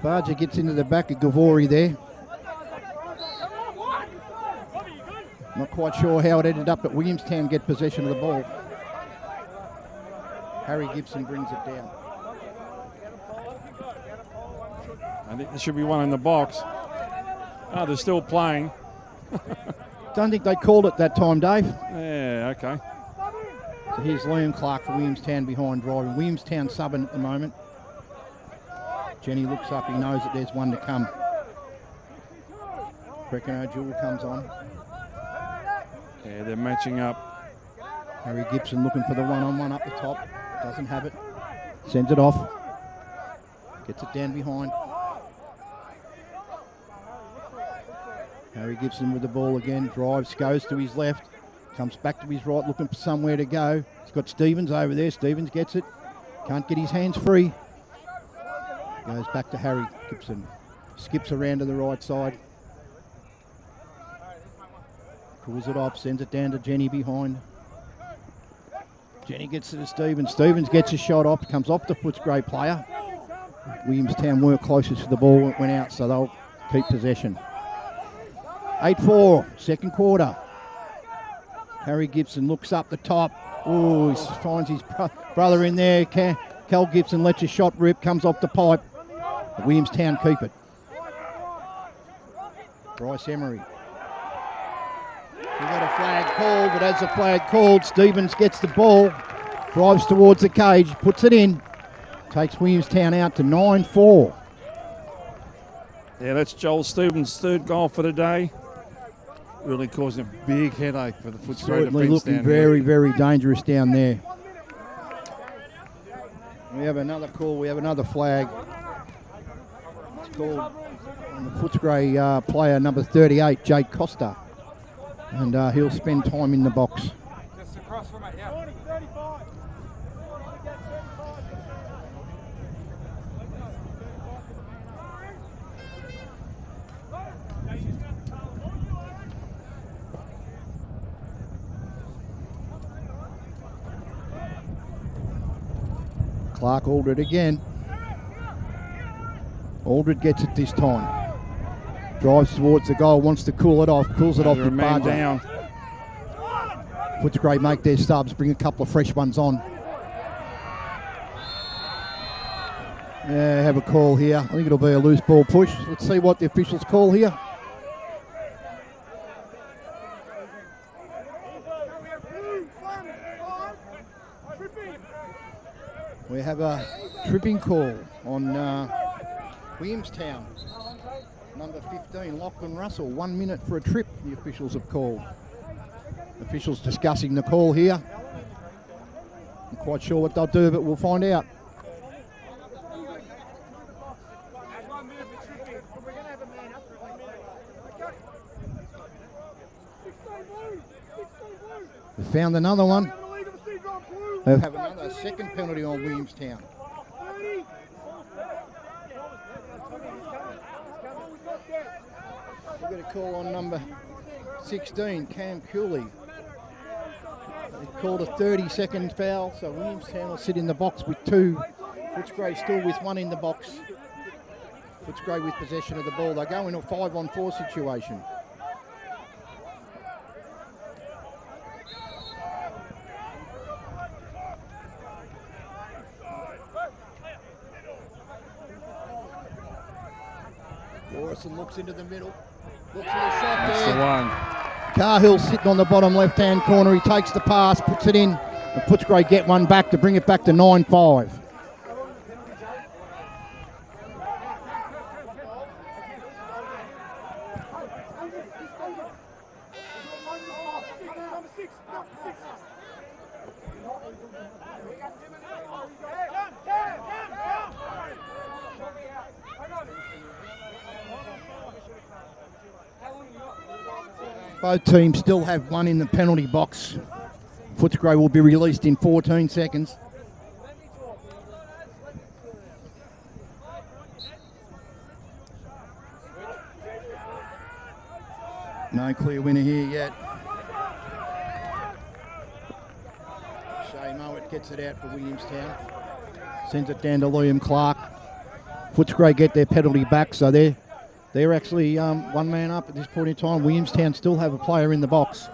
Barger gets into the back of Gavori there. Not quite sure how it ended up, but Williamstown get possession of the ball. Harry Gibson brings it down. I think there should be one in the box. Oh, they're still playing. Don't think they called it that time, Dave. Yeah, okay. So here's Liam Clark for Williamstown behind driving. Williamstown subbing at the moment. Jenny looks up, he knows that there's one to come. Brecano Jewel comes on. Yeah, they're matching up. Harry Gibson looking for the one-on-one up the top. Doesn't have it. Sends it off. Gets it down behind. Harry Gibson with the ball again. Drives, goes to his left. Comes back to his right, looking for somewhere to go. He's got Stevens over there. Stevens gets it. Can't get his hands free. Goes back to Harry Gibson. Skips around to the right side. Pulls it off, sends it down to Jenny behind. Jenny gets it to Stevens. Stevens gets a shot off, comes off the Footscray player. Williamstown were closest to the ball when it went out, so they'll keep possession. 8-4, second quarter. Harry Gibson looks up the top. Oh, he finds his brother in there. Cal Gibson lets a shot rip, comes off the pipe. Williamstown keep it. Bryce Emery. We got a flag called, but as the flag called, Stevens gets the ball, drives towards the cage, puts it in, takes Williamstown out to 9-4. Yeah, that's Joel Stevens' third goal for the day. Really causing a big headache for the Footscray Certainly defence looking down very, here. very dangerous down there. We have another call, we have another flag. It's called on the Footscray player number 38, Jake Costa. And he'll spend time in the box. Just across from it, yeah. 35. Clark Aldred again. Aldred gets it this time. Drives towards the goal, wants to cool it off, cools it off with Barger. Down. Footscray make their subs, bring a couple of fresh ones on. Yeah, have a call here. I think it'll be a loose ball push. Let's see what the officials call here. We have a tripping call on Williamstown. Number 15, Lachlan Russell. 1 minute for a trip, the officials have called. Officials discussing the call here. I'm quite sure what they'll do, but we'll find out. We found another one. They'll have another second penalty on Williamstown. We've got a call on number 16, Cam Cooley. They called a 30-second foul, so Williamstown will sit in the box with two. Footscray still with one in the box. Footscray with possession of the ball. They go in a 5-on-4 situation. Lawson looks into the middle. Looks at the shot That's there. the one. Cahill sitting on the bottom left-hand corner. He takes the pass, puts it in, and Footscray get one back to bring it back to 9-5. Both teams still have one in the penalty box. Footscray will be released in 14 seconds. No clear winner here yet. Shay Mowat gets it out for Williamstown. Sends it down to Liam Clark. Footscray get their penalty back, so they're actually one man up at this point in time. Williamstown still have a player in the box.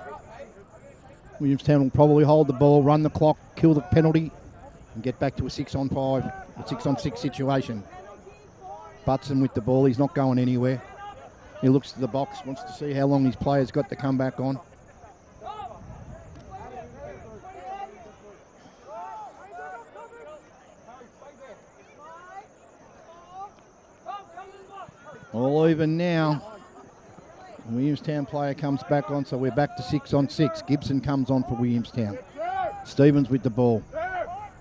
Williamstown will probably hold the ball, run the clock, kill the penalty, and get back to a 6-on-5, a 6-on-6 situation. Butson with the ball, he's not going anywhere. He looks to the box, wants to see how long his player's got to come back on. All even now. Williamstown player comes back on, so we're back to 6-on-6. Gibson comes on for Williamstown. Stevens with the ball.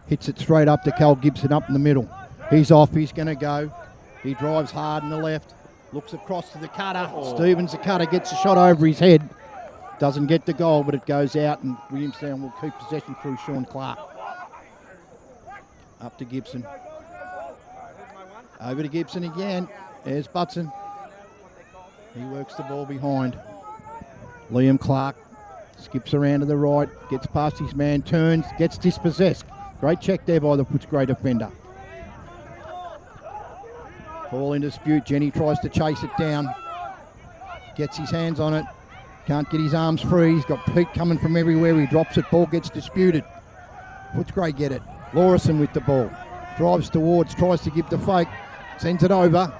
Hits it straight up to Cal Gibson up in the middle. He's off, he's going to go. He drives hard in the left. Looks across to the cutter. Stevens, the cutter, gets a shot over his head. Doesn't get the goal, but it goes out, and Williamstown will keep possession through Sean Clark. Up to Gibson. Over to Gibson again. There's Butson. He works the ball behind. Liam Clark skips around to the right, gets past his man, turns, gets dispossessed. Great check there by the Footscray defender. Ball in dispute. Jenny tries to chase it down. Gets his hands on it. Can't get his arms free. He's got Pete coming from everywhere. He drops it. Ball gets disputed. Footscray get it. Lawson with the ball. Drives towards, tries to give the fake. Sends it over.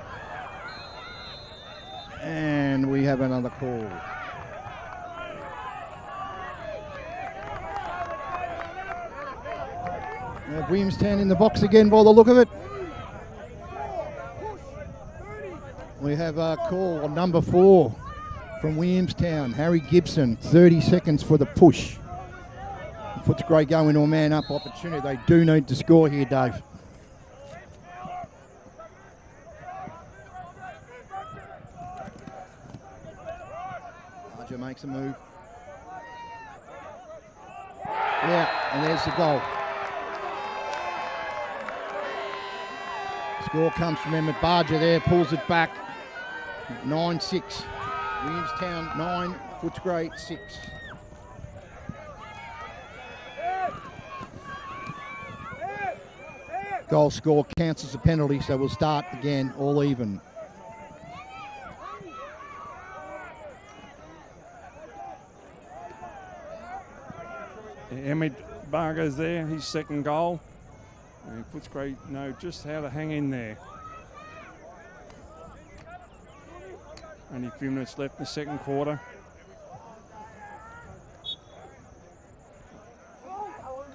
And we have another call. Williamstown in the box again by the look of it. We have a call on number 4 from Williamstown, Harry Gibson. 30 seconds for the push. Footscray go into a man-up opportunity. They do need to score here, Dave. Archer makes a move. Yeah, and there's the goal. Score comes from Emmett Barger there, pulls it back. 9-6. Williamstown 9, Footscray 6. Goal score counts as a penalty, so we'll start again, all even. Emmett Barger's there, his second goal. And Footscray know just how to hang in there. Only a few minutes left in the second quarter.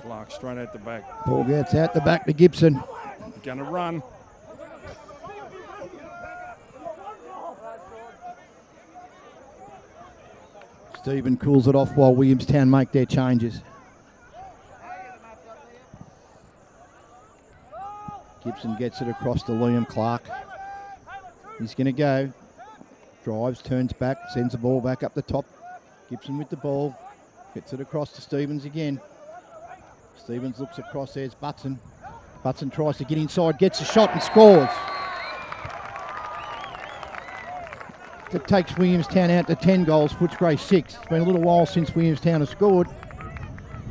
Clark straight out the back. Ball gets out the back to Gibson. Gonna run. Stephen cools it off while Williamstown make their changes. Gibson gets it across to Liam Clark. He's going to go. Drives, turns back, sends the ball back up the top. Gibson with the ball. Gets it across to Stevens again. Stevens looks across, there's Butson. Butson tries to get inside, gets a shot and scores. That takes Williamstown out to 10 goals, Footscray 6. It's been a little while since Williamstown has scored.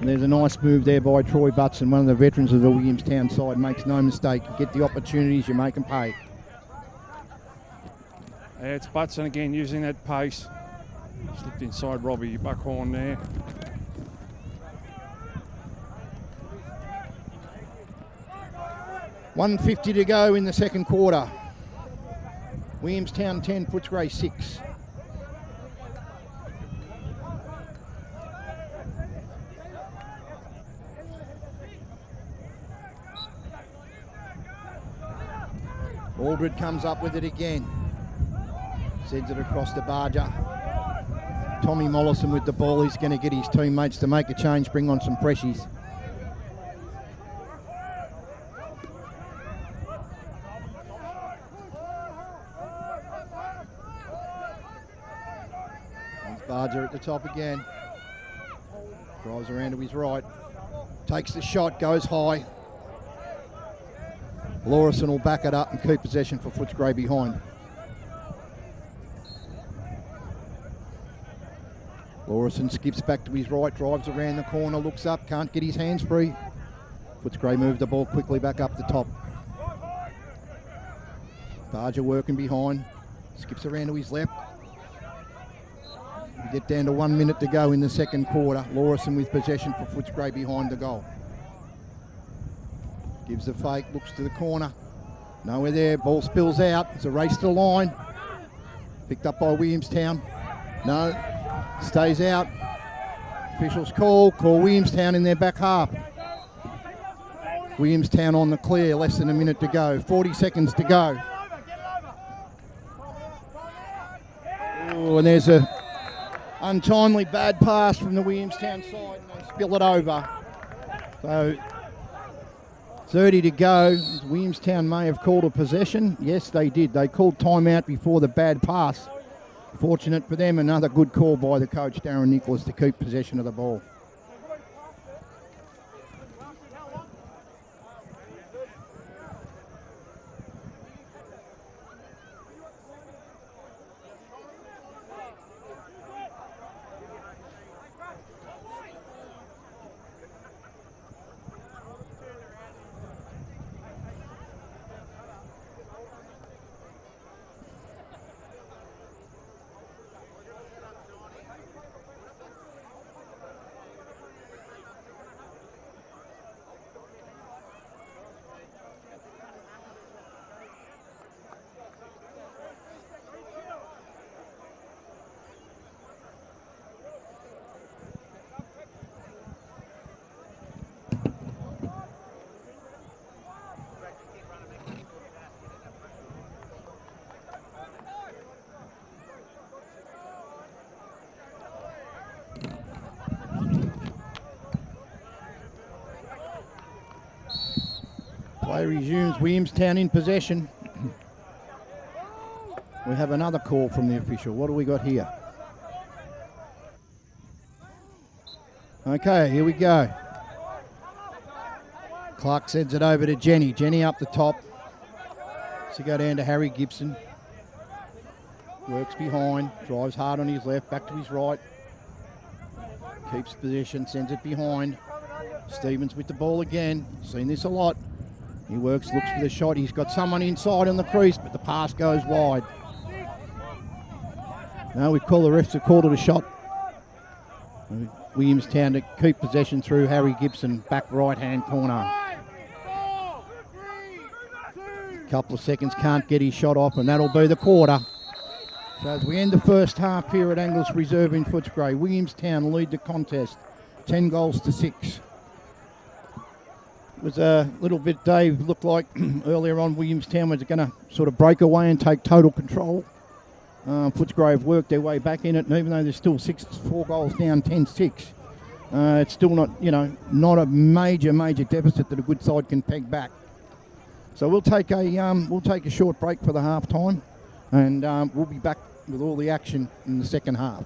And there's a nice move there by Troy Butson, one of the veterans of the Williamstown side. Makes no mistake. You get the opportunities, you make them pay. It's Butson again using that pace. Slipped inside Robbie Buckhorn there. .150 to go in the second quarter. Williamstown 10, Footscray 6. Aldred comes up with it again. Sends it across to Barger. Tommy Mollison with the ball. He's going to get his teammates to make a change, bring on some freshies. Barger at the top again. Drives around to his right. Takes the shot, goes high. Lawson will back it up and keep possession for Footscray behind. Lawson skips back to his right, drives around the corner, looks up, can't get his hands free. Footscray moved the ball quickly back up the top. Barger working behind, skips around to his left. We get down to 1 minute to go in the second quarter. Lawson with possession for Footscray behind the goal. Gives the fake, looks to the corner. Nowhere there, ball spills out. It's a race to the line. Picked up by Williamstown. No, stays out. Officials call Williamstown in their back half. Williamstown on the clear, less than a minute to go. 40 seconds to go. Oh, and there's a untimely bad pass from the Williamstown side, and they spill it over. So 30 to go. Williamstown may have called a possession. Yes, they did. They called timeout before the bad pass. Fortunate for them, another good call by the coach, Darren Nicholas, to keep possession of the ball. Play resumes, Williamstown in possession. We have another call from the official. What do we got here? Okay, here we go. Clark sends it over to Jenny. Jenny up the top. So go down to Harry Gibson. Works behind, drives hard on his left, back to his right. Keeps possession, sends it behind. Stevens with the ball again. Seen this a lot. He works, looks for the shot. He's got someone inside on the crease, but the pass goes wide. Now we call the refs to call it a shot. Williamstown to keep possession through Harry Gibson, back right-hand corner. Couple of seconds, can't get his shot off, and that'll be the quarter. So as we end the first half here at Angliss Reserve in Footscray, Williamstown lead the contest, 10 goals to 6. It was a little bit, Dave, looked like earlier on Williamstown was going to sort of break away and take total control. Footscray have worked their way back in it, and even though there's still 4 goals down, 10-6, it's still not, not a major deficit that a good side can peg back. So we'll take a short break for the half time, and we'll be back with all the action in the second half.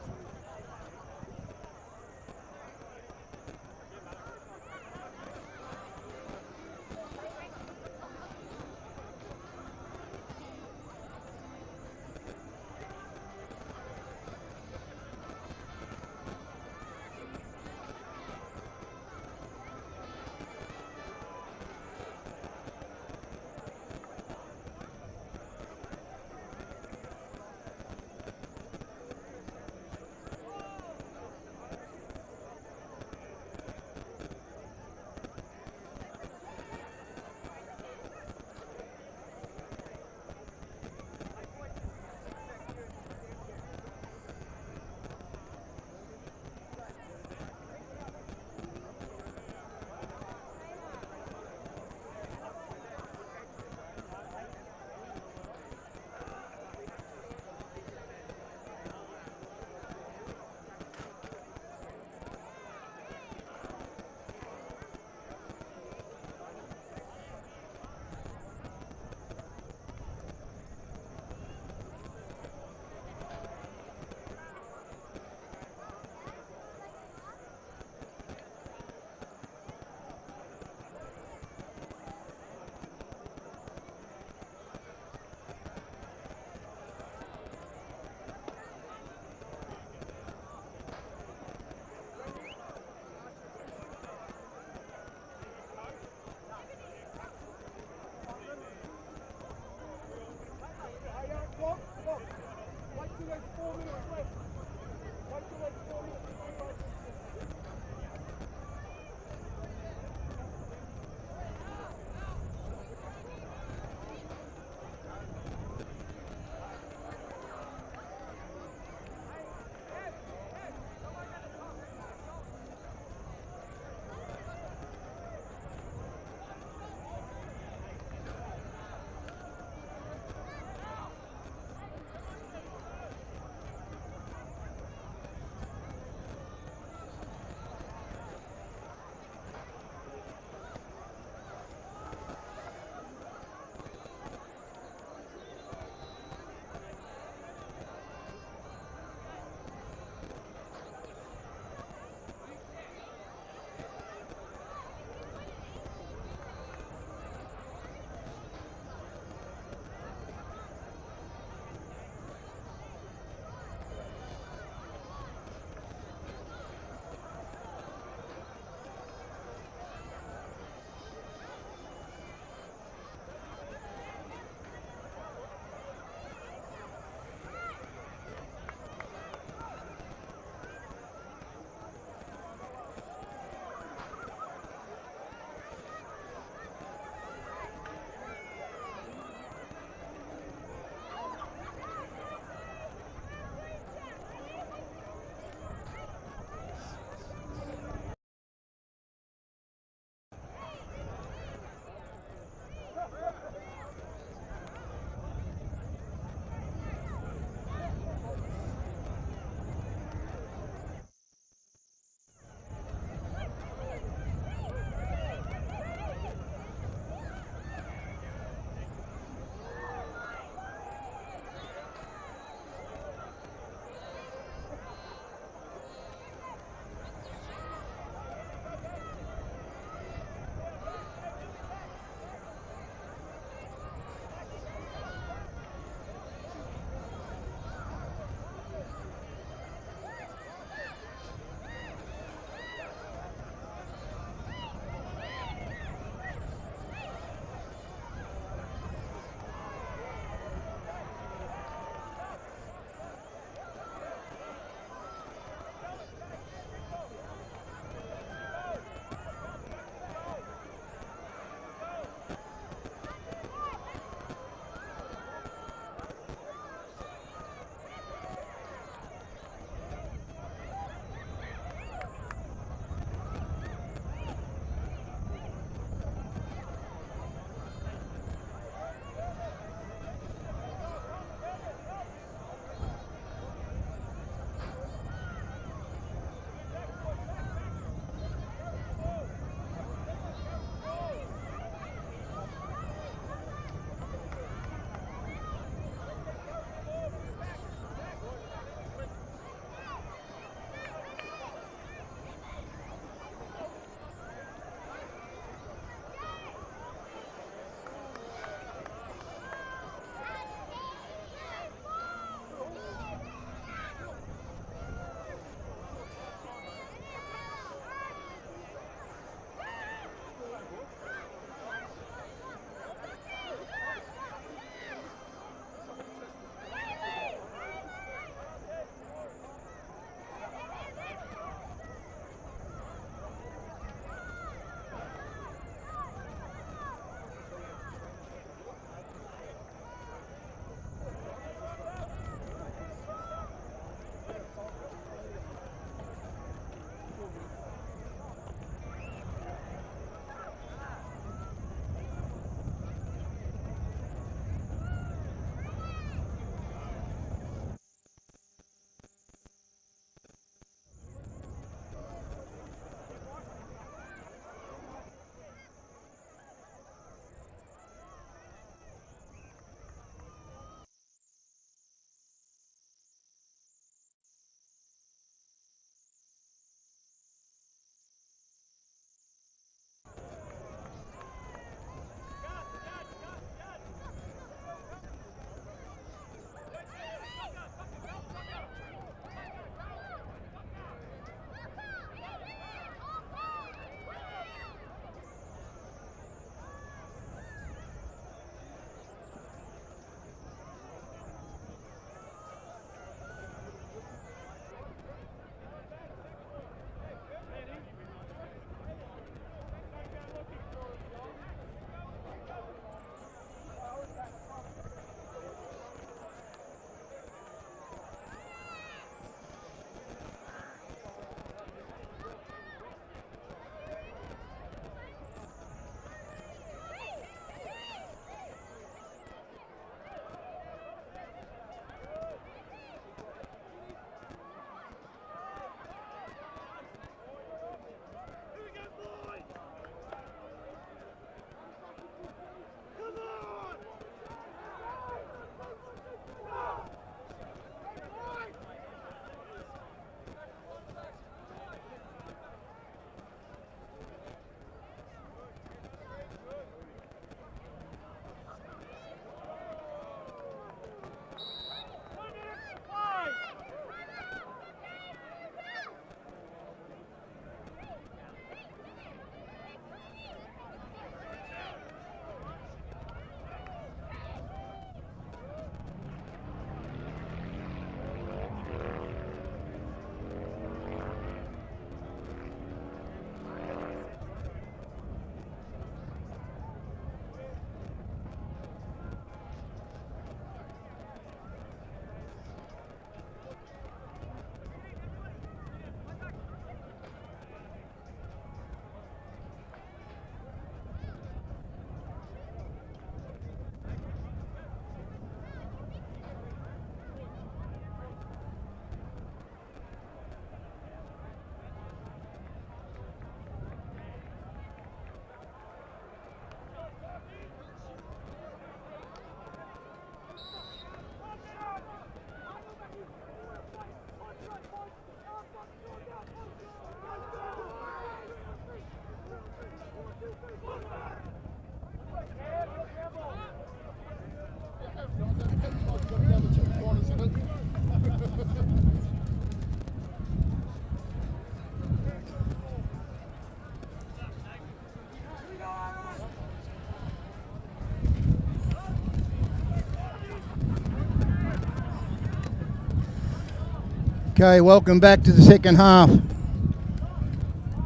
Okay, welcome back to the second half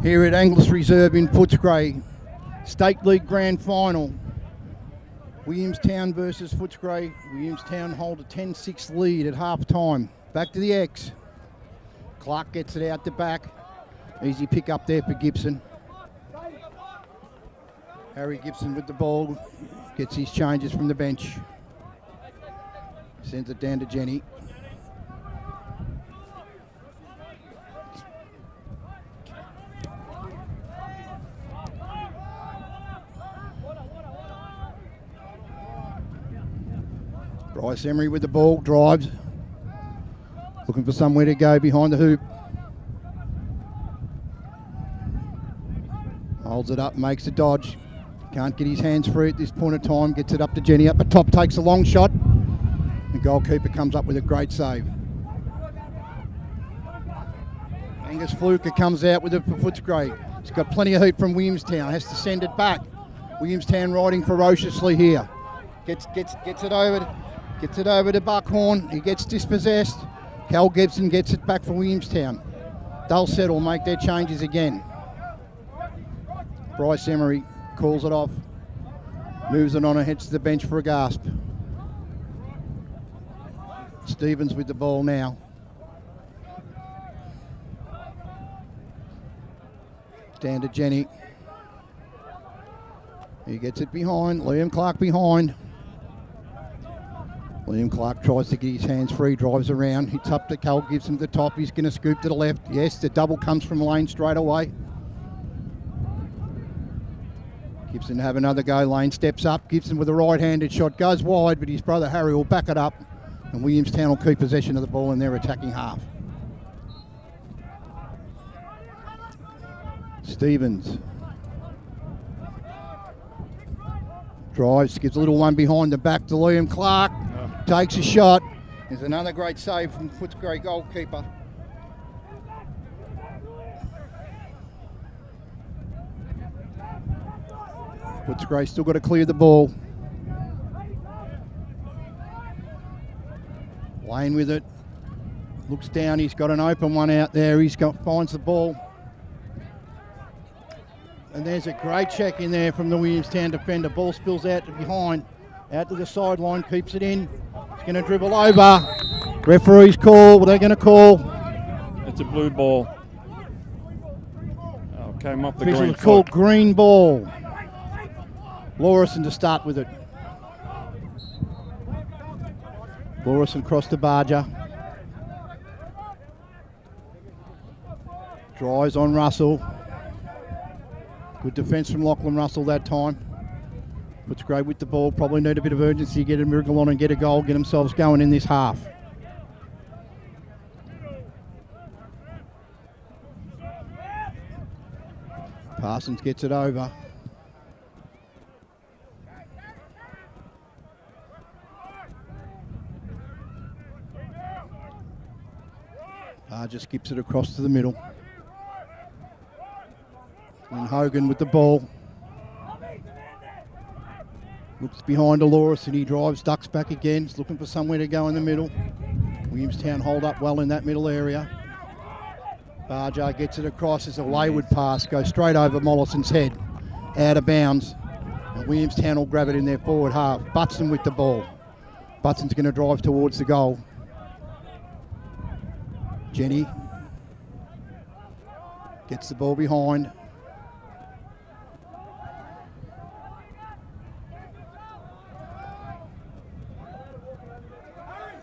here at Angliss Reserve in Footscray. State League Grand Final. Williamstown versus Footscray. Williamstown hold a 10-6 lead at half time. Back to the X. Clark gets it out the back. Easy pick up there for Gibson. Harry Gibson with the ball. Gets his changes from the bench. Sends it down to Jenny. Bryce Emery with the ball, drives. Looking for somewhere to go behind the hoop. Holds it up, makes a dodge. Can't get his hands free at this point of time. Gets it up to Jenny. Up the top, takes a long shot. The goalkeeper comes up with a great save. Angus Fluker comes out with it for Footscray. He's got plenty of heat from Williamstown. Has to send it back. Williamstown riding ferociously here. Gets it over. Gets it over to Buckhorn. He gets dispossessed. Cal Gibson gets it back for Williamstown. They'll settle, make their changes again. Bryce Emery calls it off. Moves it on and heads to the bench for a gasp. Stevens with the ball now. Down to Jenny. He gets it behind. Liam Clark behind. William Clark tries to get his hands free, drives around, hits up to Cal Gibson at the top. He's going to scoop to the left. Yes, the double comes from Lane straight away. Gibson have another go. Lane steps up. Gibson with a right-handed shot goes wide, but his brother Harry will back it up, and Williamstown will keep possession of the ball in their attacking half. Stevens drives, gives a little one behind the back to Liam Clark. Takes a shot. There's another great save from Footscray goalkeeper. Footscray still got to clear the ball. Lane with it. Looks down. He's got an open one out there. Finds the ball. And there's a great check in there from the Williamstown defender. Ball spills out to behind. Out to the sideline. Keeps it in. He's going to dribble over. Referee's call. What are they going to call? It's a blue ball. Oh, came off the green. Officials called green ball. Lawson to start with it. Lawson crossed to Barger. Drives on Russell. Good defence from Lachlan Russell that time. Footscray with the ball. Probably need a bit of urgency to get a miracle on and get a goal, get themselves going in this half. Parsons gets it over. Barger skips it across to the middle. And Hogan with the ball. Looks behind to Lawson. He drives, ducks back again. He's looking for somewhere to go in the middle. Williamstown hold up well in that middle area. Barger gets it across. It's a wayward pass. Goes straight over Mollison's head. Out of bounds. And Williamstown will grab it in their forward half. Butson with the ball. Butson's going to drive towards the goal. Jenny gets the ball behind.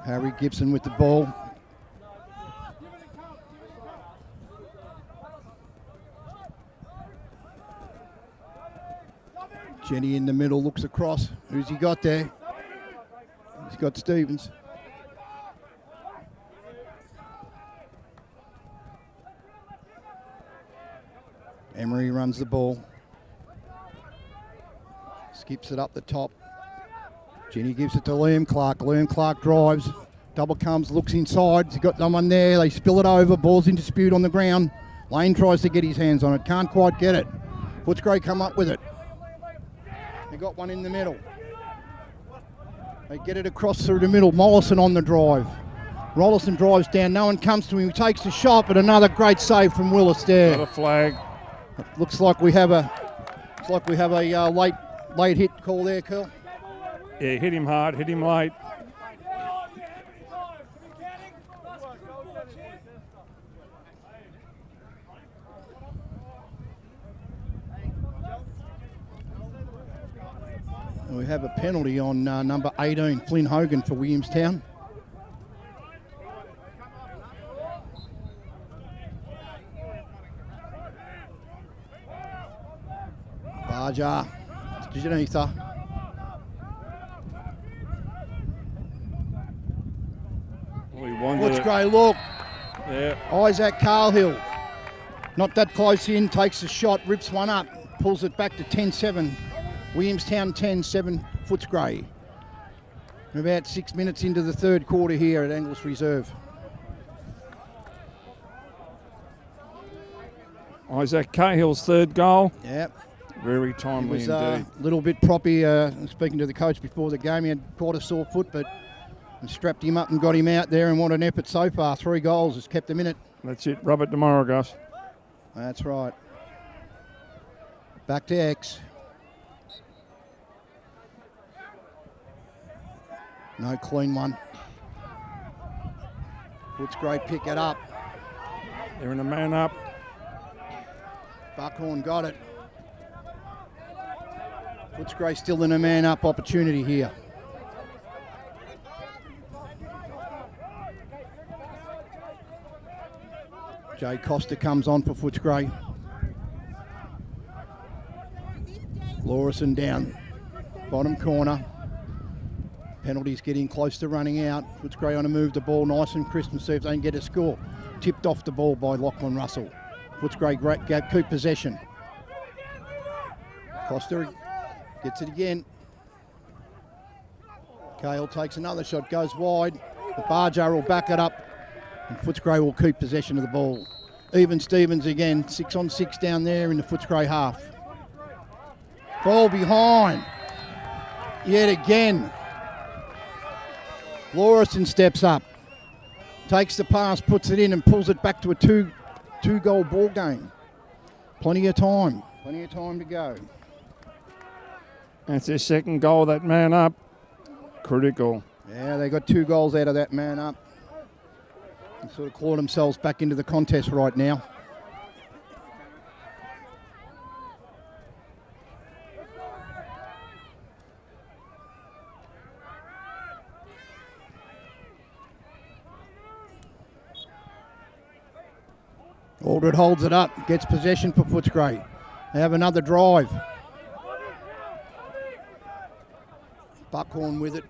Harry Gibson with the ball. Jenny in the middle, looks across. Who's he got there? He's got Stevens. Emery runs the ball. Skips it up the top. Jenny gives it to Liam Clark. Liam Clark drives. Double comes, looks inside. He's got someone there. They spill it over. Ball's in dispute on the ground. Lane tries to get his hands on it. Can't quite get it. Footscray come up with it. They got one in the middle. They get it across through the middle. Mollison on the drive. Rollerson drives down, no one comes to him, he takes the shot, but another great save from Willis there. Got a flag. Looks like we have a late hit call there, Curl. Yeah, hit him hard, hit him late. We have a penalty on number 18, Flynn Hogan for Williamstown. Barger, Janitha. Footscray, look. Yeah. Isaac Carhill. Not that close in, takes a shot, rips one up, pulls it back to 10-7. Williamstown 10-7, Footscray. About 6 minutes into the third quarter here at Angliss Reserve. Isaac Cahill's third goal. Yep. Very timely indeed. indeed. A little bit proppy, speaking to the coach before the game, he had quite a sore foot, but strapped him up and got him out there, and what an effort so far. 3 goals has kept him in it. That's it. Rub it tomorrow, Gus. That's right. Back to X. No clean one. Footscray pick it up. They're in a man up. Buckhorn got it. Footscray still in a man up opportunity here. Jay Costa comes on for Footscray. Lawson down. Bottom corner. Penalties getting close to running out. Footscray on to move the ball nice and crisp and see if they can get a score. Tipped off the ball by Lachlan Russell. Footscray keep possession. Costa gets it again. Cale takes another shot, goes wide. The Barger will back it up and Footscray will keep possession of the ball. Even Stevens again, 6-on-6 down there in the Footscray half. Fall behind. Yet again. Lawson steps up, takes the pass, puts it in and pulls it back to a two-goal ball game. Plenty of time to go. That's their second goal, that man up. Critical. Yeah, they got 2 goals out of that man up. And sort of claw themselves back into the contest right now. Aldred holds it up, gets possession for Footscray. They have another drive. Buckhorn with it.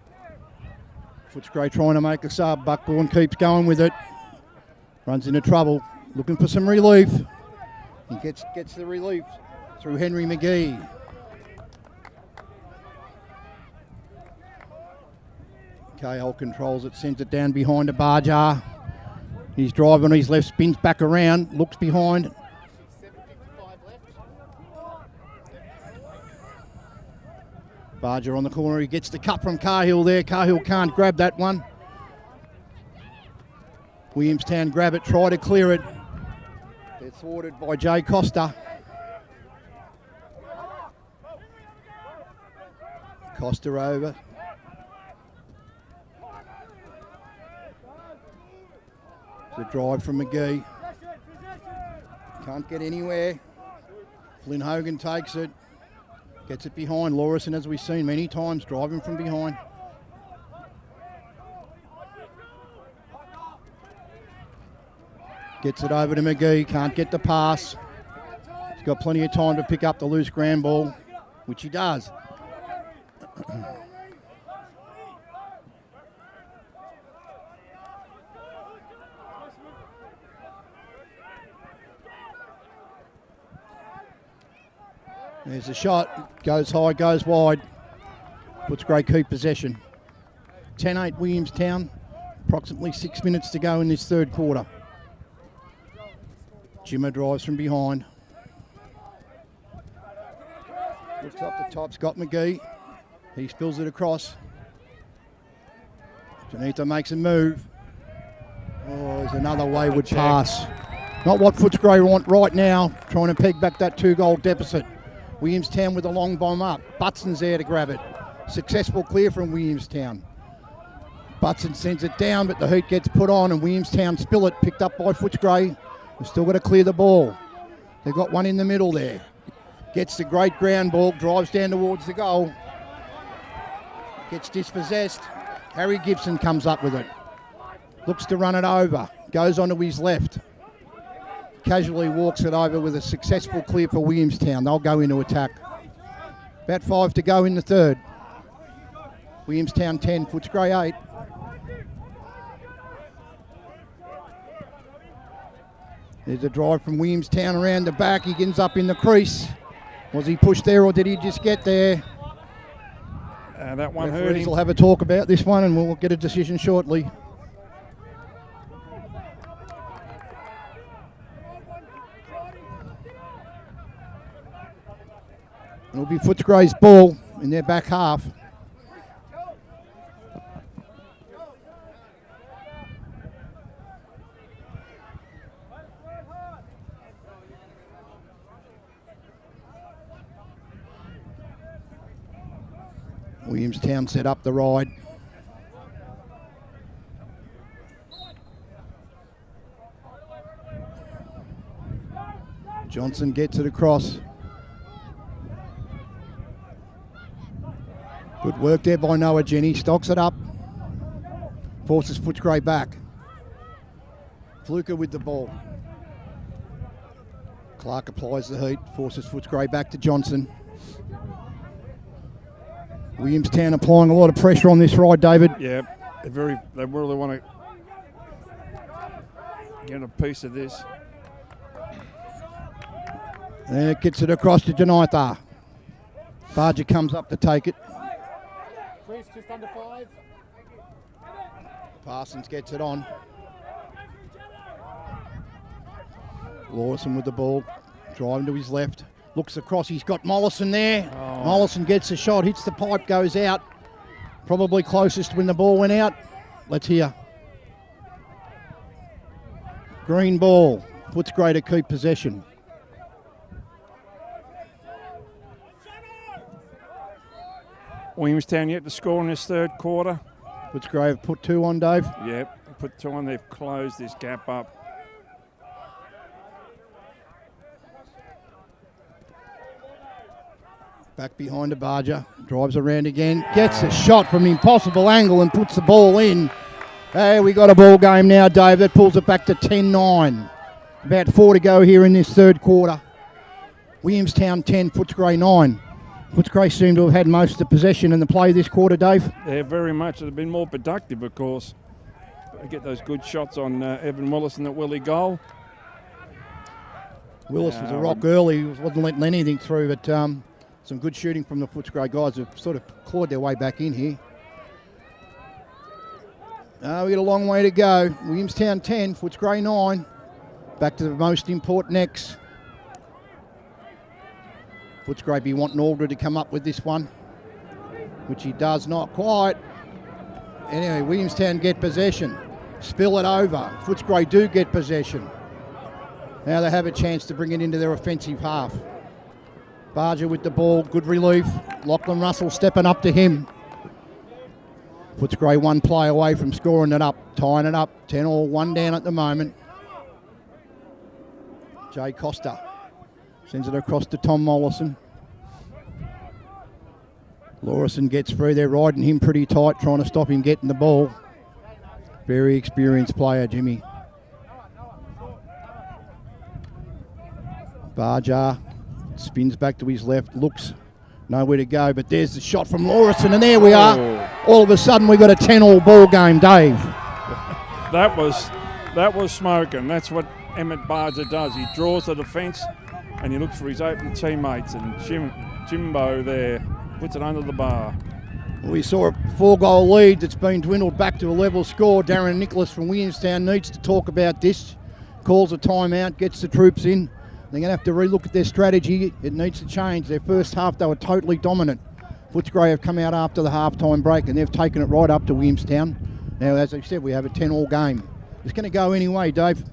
Footscray trying to make a sub. Buckhorn keeps going with it. Runs into trouble, looking for some relief. He gets the relief through Henry McGee. Cahill controls it, sends it down behind a Barger. He's driving on his left, spins back around, looks behind. Barger on the corner, he gets the cut from Cahill there. Cahill can't grab that one. Williamstown grab it, try to clear it. They're thwarted by Jay Costa. Costa over. The drive from McGee. Can't get anywhere. Flynn Hogan takes it. Gets it behind Lawson, as we've seen many times, driving from behind. Gets it over to McGee. Can't get the pass. He's got plenty of time to pick up the loose ground ball, which he does. There's a shot, goes high, goes wide. Footscray keep possession. 10-8 Williamstown, approximately 6 minutes to go in this third quarter. Jimmer drives from behind. Looks up the top, Scott McGee. He spills it across. Janita makes a move. Oh, there's another wayward pass. Not what Footscray want right now, trying to peg back that 2-goal deficit. Williamstown with a long bomb up. Butson's there to grab it. Successful clear from Williamstown. Butson sends it down, but the heat gets put on, and Williamstown spill it, picked up by Footscray. They've still got to clear the ball. They've got one in the middle there. Gets the great ground ball, drives down towards the goal. Gets dispossessed. Harry Gibson comes up with it. Looks to run it over. Goes onto his left. Casually walks it over with a successful clear for Williamstown. They'll go into attack. About 5 to go in the third. Williamstown 10, Footscray 8. There's a drive from Williamstown around the back. He gets up in the crease. Was he pushed there or did he just get there? That one hurt him. We'll have a talk about this one and we'll get a decision shortly. It'll be Footscray's ball in their back half. Williamstown set up the ride. Johnson gets it across. Good work there by Noah Jenny. Stocks it up. Forces Footscray back. Fluker with the ball. Clark applies the heat. Forces Footscray back to Johnson. Williamstown applying a lot of pressure on this ride, David. Yeah, they really want to get a piece of this. And it gets it across to Janitha. Barger comes up to take it. Chris, just under 5. Parsons gets it on. Lawson with the ball, driving to his left. Looks across, he's got Mollison there. Oh. Mollison gets a shot, hits the pipe, goes out. Probably closest when the ball went out. Let's hear. Green ball, Footscray to keep possession. Williamstown yet to score in this third quarter. Footscray have put 2 on, Dave. Yep, put 2 on, they've closed this gap up. Back behind the Barger, drives around again, gets a shot from impossible angle and puts the ball in. Hey, we got a ball game now, Dave. That pulls it back to 10-9. About 4 to go here in this third quarter. Williamstown 10, Footscray 9. Footscray seem to have had most of the possession in the play this quarter, Dave. Yeah, very much. They've been more productive, of course. They get those good shots on Evan Willis and that Willie goal. Willis was a rock early. He wasn't letting anything through, but some good shooting from the Footscray guys who've sort of clawed their way back in here. We got a long way to go. Williamstown 10, Footscray 9. Back to the most important X. Footscray be wanting Aldred to come up with this one, which he does not quite. Anyway, Williamstown get possession. Spill it over. Footscray do get possession. Now they have a chance to bring it into their offensive half. Barger with the ball, good relief. Lachlan Russell stepping up to him. Footscray 1 play away from scoring it up, tying it up. 10-all, 1 down at the moment. Jay Costa sends it across to Tom Mollison. Lawson gets through there, riding him pretty tight, trying to stop him getting the ball. Very experienced player, Jimmy. Barger spins back to his left, looks nowhere to go, but there's the shot from Lawson, and there we are. All of a sudden we've got a 10-all ball game, Dave. That was smoking. That's what Emmett Barger does. He draws the defence and he looks for his open teammates, and Jimbo there puts it under the bar. We saw a 4-goal lead that's been dwindled back to a level score. Darren Nicholas from Williamstown needs to talk about this. Calls a timeout, gets the troops in. They're going to have to relook at their strategy. It needs to change. Their first half, they were totally dominant. Footscray have come out after the halftime break and they've taken it right up to Williamstown. Now, as I said, we have a 10-all game. It's going to go anyway, Dave.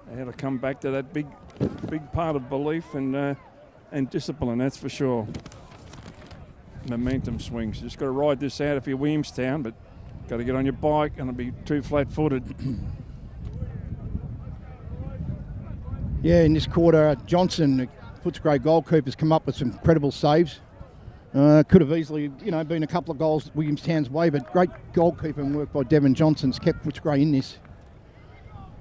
They had to come back to that big part of belief and discipline, that's for sure. Momentum swings. Just got to ride this out if you're Williamstown, but got to get on your bike and it'll be too flat-footed. Yeah, in this quarter, Johnson, the Footscray goalkeeper, has come up with some incredible saves. Could have easily, been a couple of goals Williamstown's way, but great goalkeeping work by Devon Johnson's kept Footscray in this,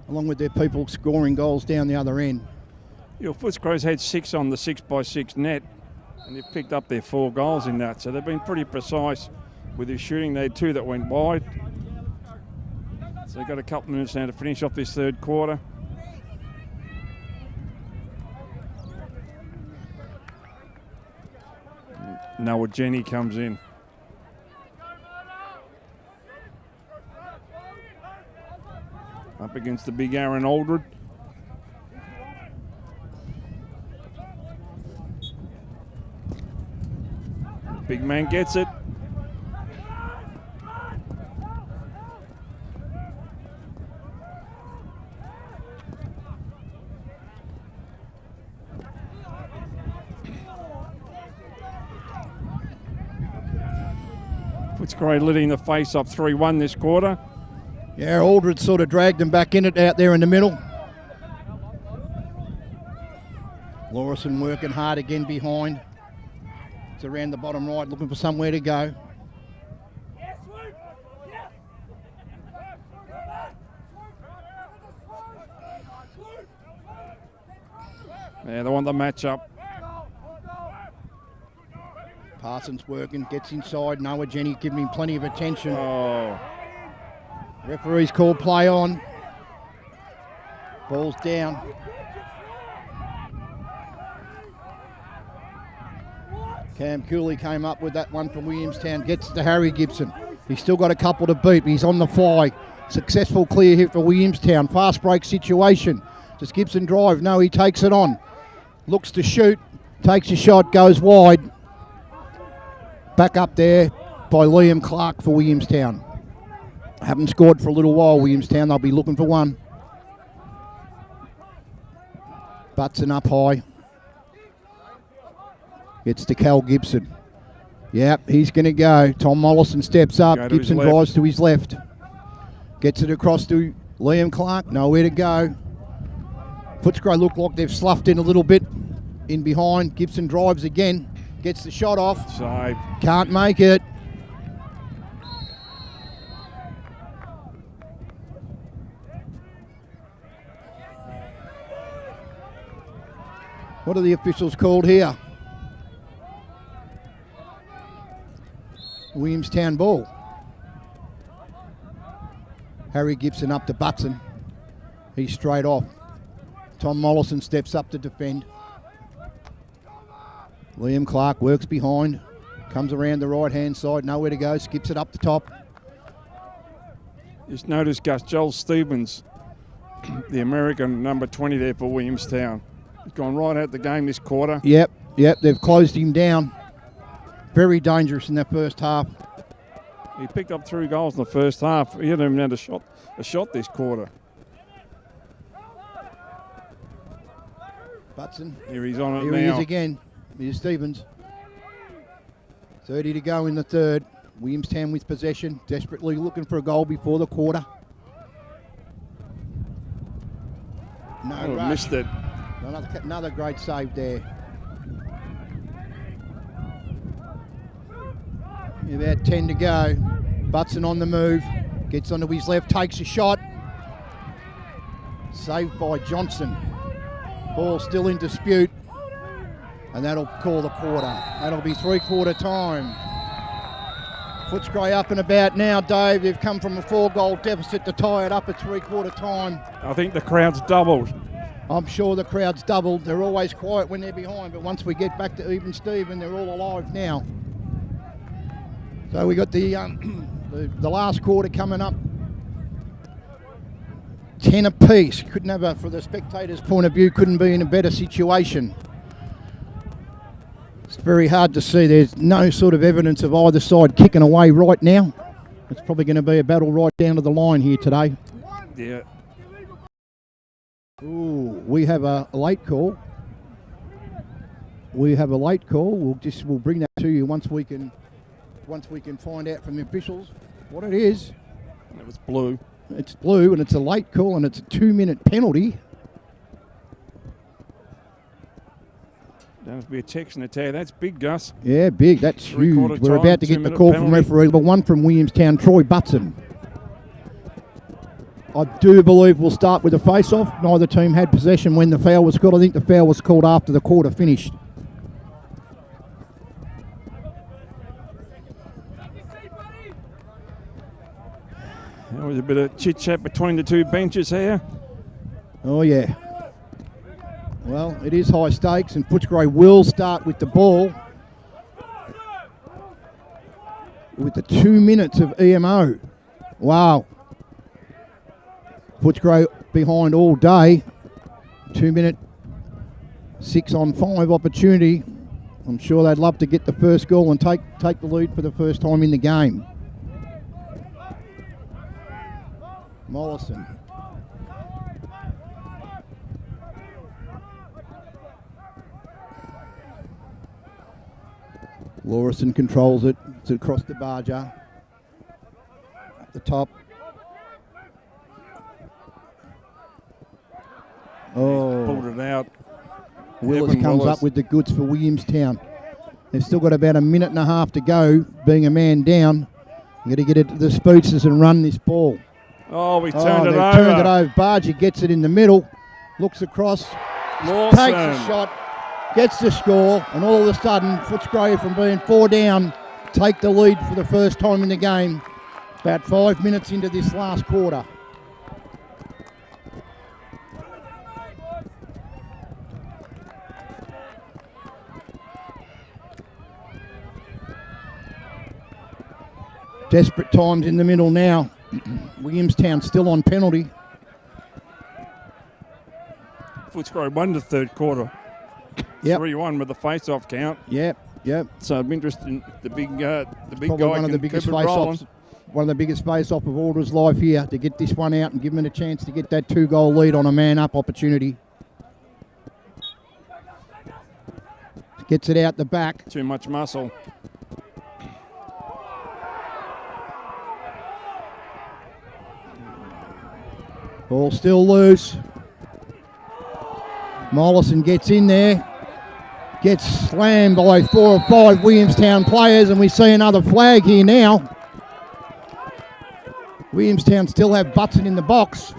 along with their people scoring goals down the other end. Footscray's had 6 on the 6x6 net, and they've picked up their 4 goals in that, so they've been pretty precise with their shooting. They had 2 that went wide. So they've got a couple of minutes now to finish off this third quarter. Noah Jenny comes in. Up against the big Aaron Aldred. Big man gets it. Footscray leading the face up 3-1 this quarter. Yeah, Aldred sort of dragged them back in it out there in the middle. Lawson working hard again behind. It's around the bottom right, looking for somewhere to go. Yeah, they want the match-up. Parsons working, gets inside. Noah Jenny giving him plenty of attention. Oh. Referee's called play on. Ball's down. Cam Cooley came up with that one from Williamstown. Gets to Harry Gibson. He's still got a couple to beat. He's on the fly. Successful clear hit for Williamstown. Fast break situation. Does Gibson drive? No, he takes it on. Looks to shoot. Takes a shot. Goes wide. Back up there by Liam Clark for Williamstown. Haven't scored for a little while, Williamstown. They'll be looking for one. Butson up high. Gets to Cal Gibson. Yep, he's going to go. Tom Mollison steps up. Gibson drives to his left. Gets it across to Liam Clark. Nowhere to go. Footscray look like they've sloughed in a little bit in behind. Gibson drives again. Gets the shot off. Save. Can't make it. What are the officials called here? Williamstown ball. Harry Gibson up to Butson. He's straight off. Tom Mollison steps up to defend. Liam Clark works behind. Comes around the right-hand side. Nowhere to go. Skips it up the top. Just notice, Gus, Joel Stevens, the American number 20 there for Williamstown. He's gone right out the game this quarter. Yep. They've closed him down. Very dangerous in that first half. He picked up 3 goals in the first half. He hadn't even had a shot this quarter. Butson. Here he's on it Here now. he is again. Here's Stevens. 30 to go in the third. Williamstown with possession, desperately looking for a goal before the quarter. No rush. Missed it. Another great save there. About 10 to go. Butson on the move. Gets onto his left, takes a shot. Saved by Johnson. Ball still in dispute. And that'll call the quarter. That'll be 3-quarter time. Footscray up and about now, Dave. They've come from a 4-goal deficit to tie it up at 3-quarter time. I think the crowd's doubled. I'm sure the crowd's doubled. They're always quiet when they're behind, but once we get back to even Steven, they're all alive now. So we got the last quarter coming up. 10 apiece. Couldn't have for the spectators' point of view, couldn't be in a better situation. It's very hard to see. There's no sort of evidence of either side kicking away right now. It's probably going to be a battle right down to the line here today. Yeah. Ooh, we have a late call. We'll bring that to you once we can find out from the officials what it is. It was blue. It's blue, and it's a late call, and it's a 2-minute penalty. That must be a text and a tag. That's big, Gus. Yeah, big. That's huge. We're time, about to get the 2-minute call penalty. from referee number 1 from Williamstown, Troy Butson. I do believe we'll start with a face-off. Neither team had possession when the foul was called. I think the foul was called after the quarter finished. There was a bit of chit-chat between the two benches here. Oh, yeah. Well, it is high stakes, and Footscray will start with the ball. With the 2 minutes of EMO. Wow. Footscray behind all day. 2-minute 6-on-5 opportunity. I'm sure they'd love to get the first goal and take the lead for the first time in the game. Mollison. Lawson controls it. It's across the Barger. At the top. Oh. Pulled it out. Willis comes up with the goods for Williamstown. They've still got about a minute and a half to go, being a man down. You've got to get it to the Spootsters and run this ball. Oh, we turned it they've over. Turned it over. Barger gets it in the middle, looks across, Lawson takes a shot, gets the score, and all of a sudden, Footscray from being 4 down, take the lead for the first time in the game. About 5 minutes into this last quarter. Desperate times in the middle now. Williamstown still on penalty. Footscray won the third quarter. Yep. 3-1 with the face-off count. Yep. So I'm interested in the big guy Probably one of the biggest face-offs. One of the biggest face-off of all his life here to get this one out and give him a chance to get that 2-goal lead on a man-up opportunity. Gets it out the back. Too much muscle. Ball still loose. Mollison gets in there. Gets slammed by 4 or 5 Williamstown players, and we see another flag here now. Williamstown still have Butson in the box.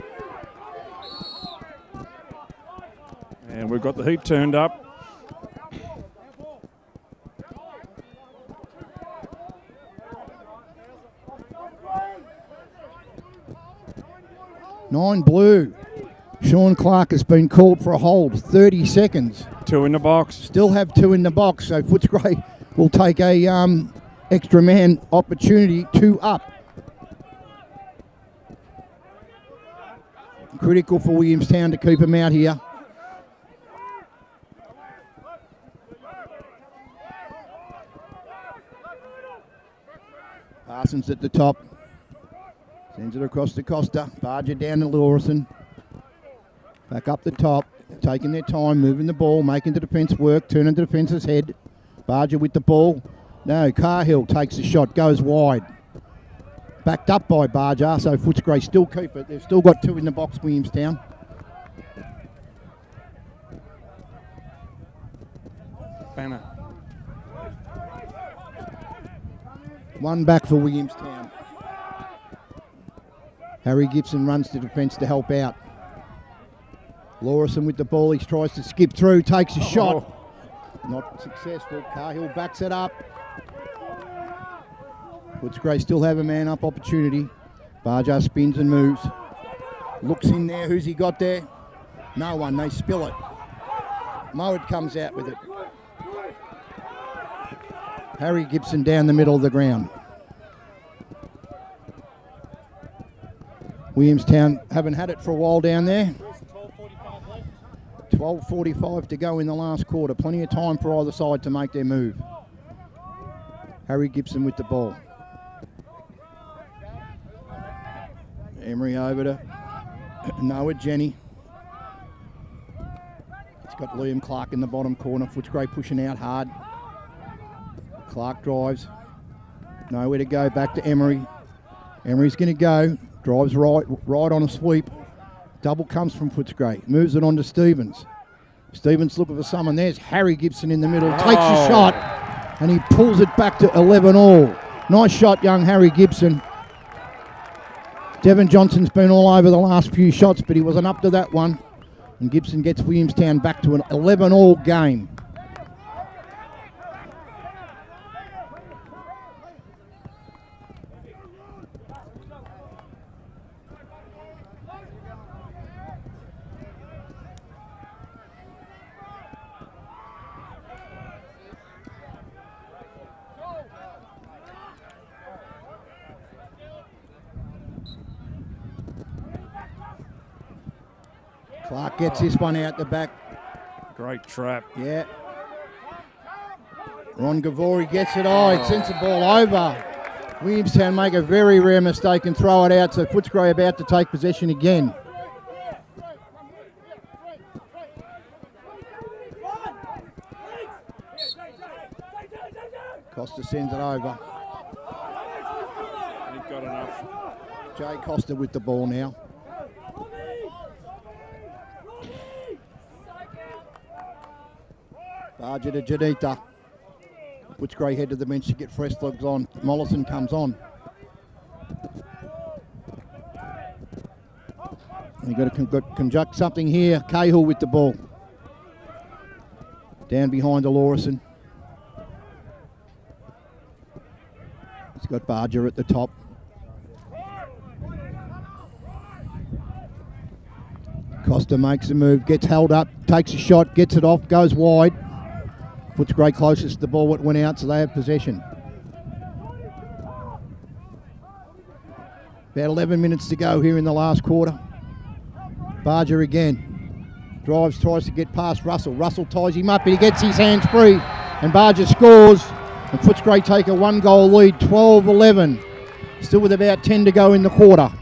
And we've got the heat turned up. Nine blue. Sean Clark has been called for a hold. 30 seconds. 2 in the box. Still have 2 in the box, so Footscray will take a extra man opportunity. 2 up. Critical for Williamstown to keep him out here. Parsons at the top. Sends it across to Costa. Barger down to Lawson. Back up the top. Taking their time, moving the ball, making the defence work, turning the defence's head. Barger with the ball. No, Cahill takes the shot, goes wide. Backed up by Barger, so Footscray still keep it. They've still got 2 in the box, Williamstown. Banner. 1 back for Williamstown. Harry Gibson runs to defence to help out. Lawson with the ball, he tries to skip through, takes a shot. Not successful. Cahill backs it up. Footscray still have a man-up opportunity. Barger spins and moves. Looks in there. Who's he got there? No one. They spill it. Mowat comes out with it. Harry Gibson down the middle of the ground. Williamstown haven't had it for a while down there. 12:45 to go in the last quarter. Plenty of time for either side to make their move. Harry Gibson with the ball. Emery over to Noah Jenny. He's got Liam Clark in the bottom corner. Footscray pushing out hard. Clark drives. Nowhere to go. Back to Emery. Emery's going to go. Drives right on a sweep. Double comes from Footscray. Moves it on to Stevens. Stevens looking for someone. There's Harry Gibson in the middle. Takes a shot. And he pulls it back to 11 all. Nice shot, young Harry Gibson. Devon Johnson's been all over the last few shots, but he wasn't up to that one. And Gibson gets Williamstown back to an 11 all game. Clark gets this one out the back. Great trap. Yeah. Ron Gavori gets it. Oh, it sends the ball over. Williamstown make a very rare mistake and throw it out, so Footscray about to take possession again. Costa sends it over. He's got enough. Jay Costa with the ball now. Barger to Janita. Footscray head to the bench to get fresh legs on. Mollison comes on. You've got to conduct something here. Cahill with the ball. Down behind Lawson. He's got Barger at the top. Costa makes a move, gets held up, takes a shot, gets it off, goes wide. Footscray closest to the ball that went out, so they have possession. About 11 minutes to go here in the last quarter. Barger again. Drives, tries to get past Russell. Russell ties him up, but he gets his hands free. And Barger scores. And Footscray take a 1-goal lead, 12-11. Still with about 10 to go in the quarter.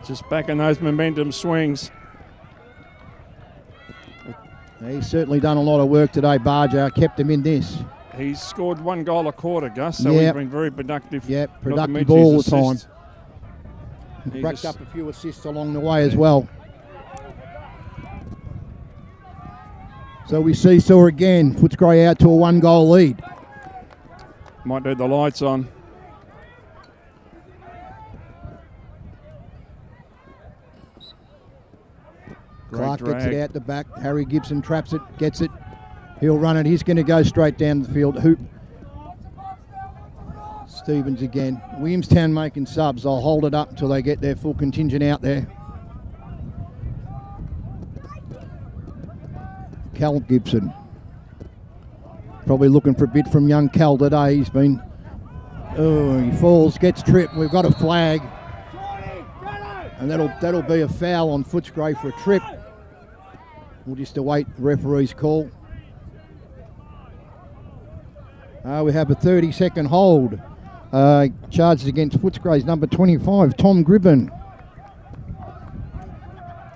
Just back in those momentum swings. He's certainly done a lot of work today, Barger. Kept him in this. He's scored 1 goal a quarter, Gus, so Yep. he's been very productive. Yep, Not to productive mention all his the time. assists. He's Racked just- up a few assists along the way as well. So we seesaw again. Footscray out to a 1-goal lead. Might do the lights on. Clark Great gets it drag. out the back. Harry Gibson traps it, gets it. He'll run it. He's going to go straight down the field. Hoop. Stevens again. Williamstown making subs. They'll hold it up until they get their full contingent out there. Cal Gibson. Probably looking for a bit from young Cal today. He's been... Oh, he falls, gets tripped. We've got a flag. And that'll be a foul on Footscray for a trip. We'll just await the referee's call. We have a 30-second hold. Charged against Footscray's number 25, Tom Gribben.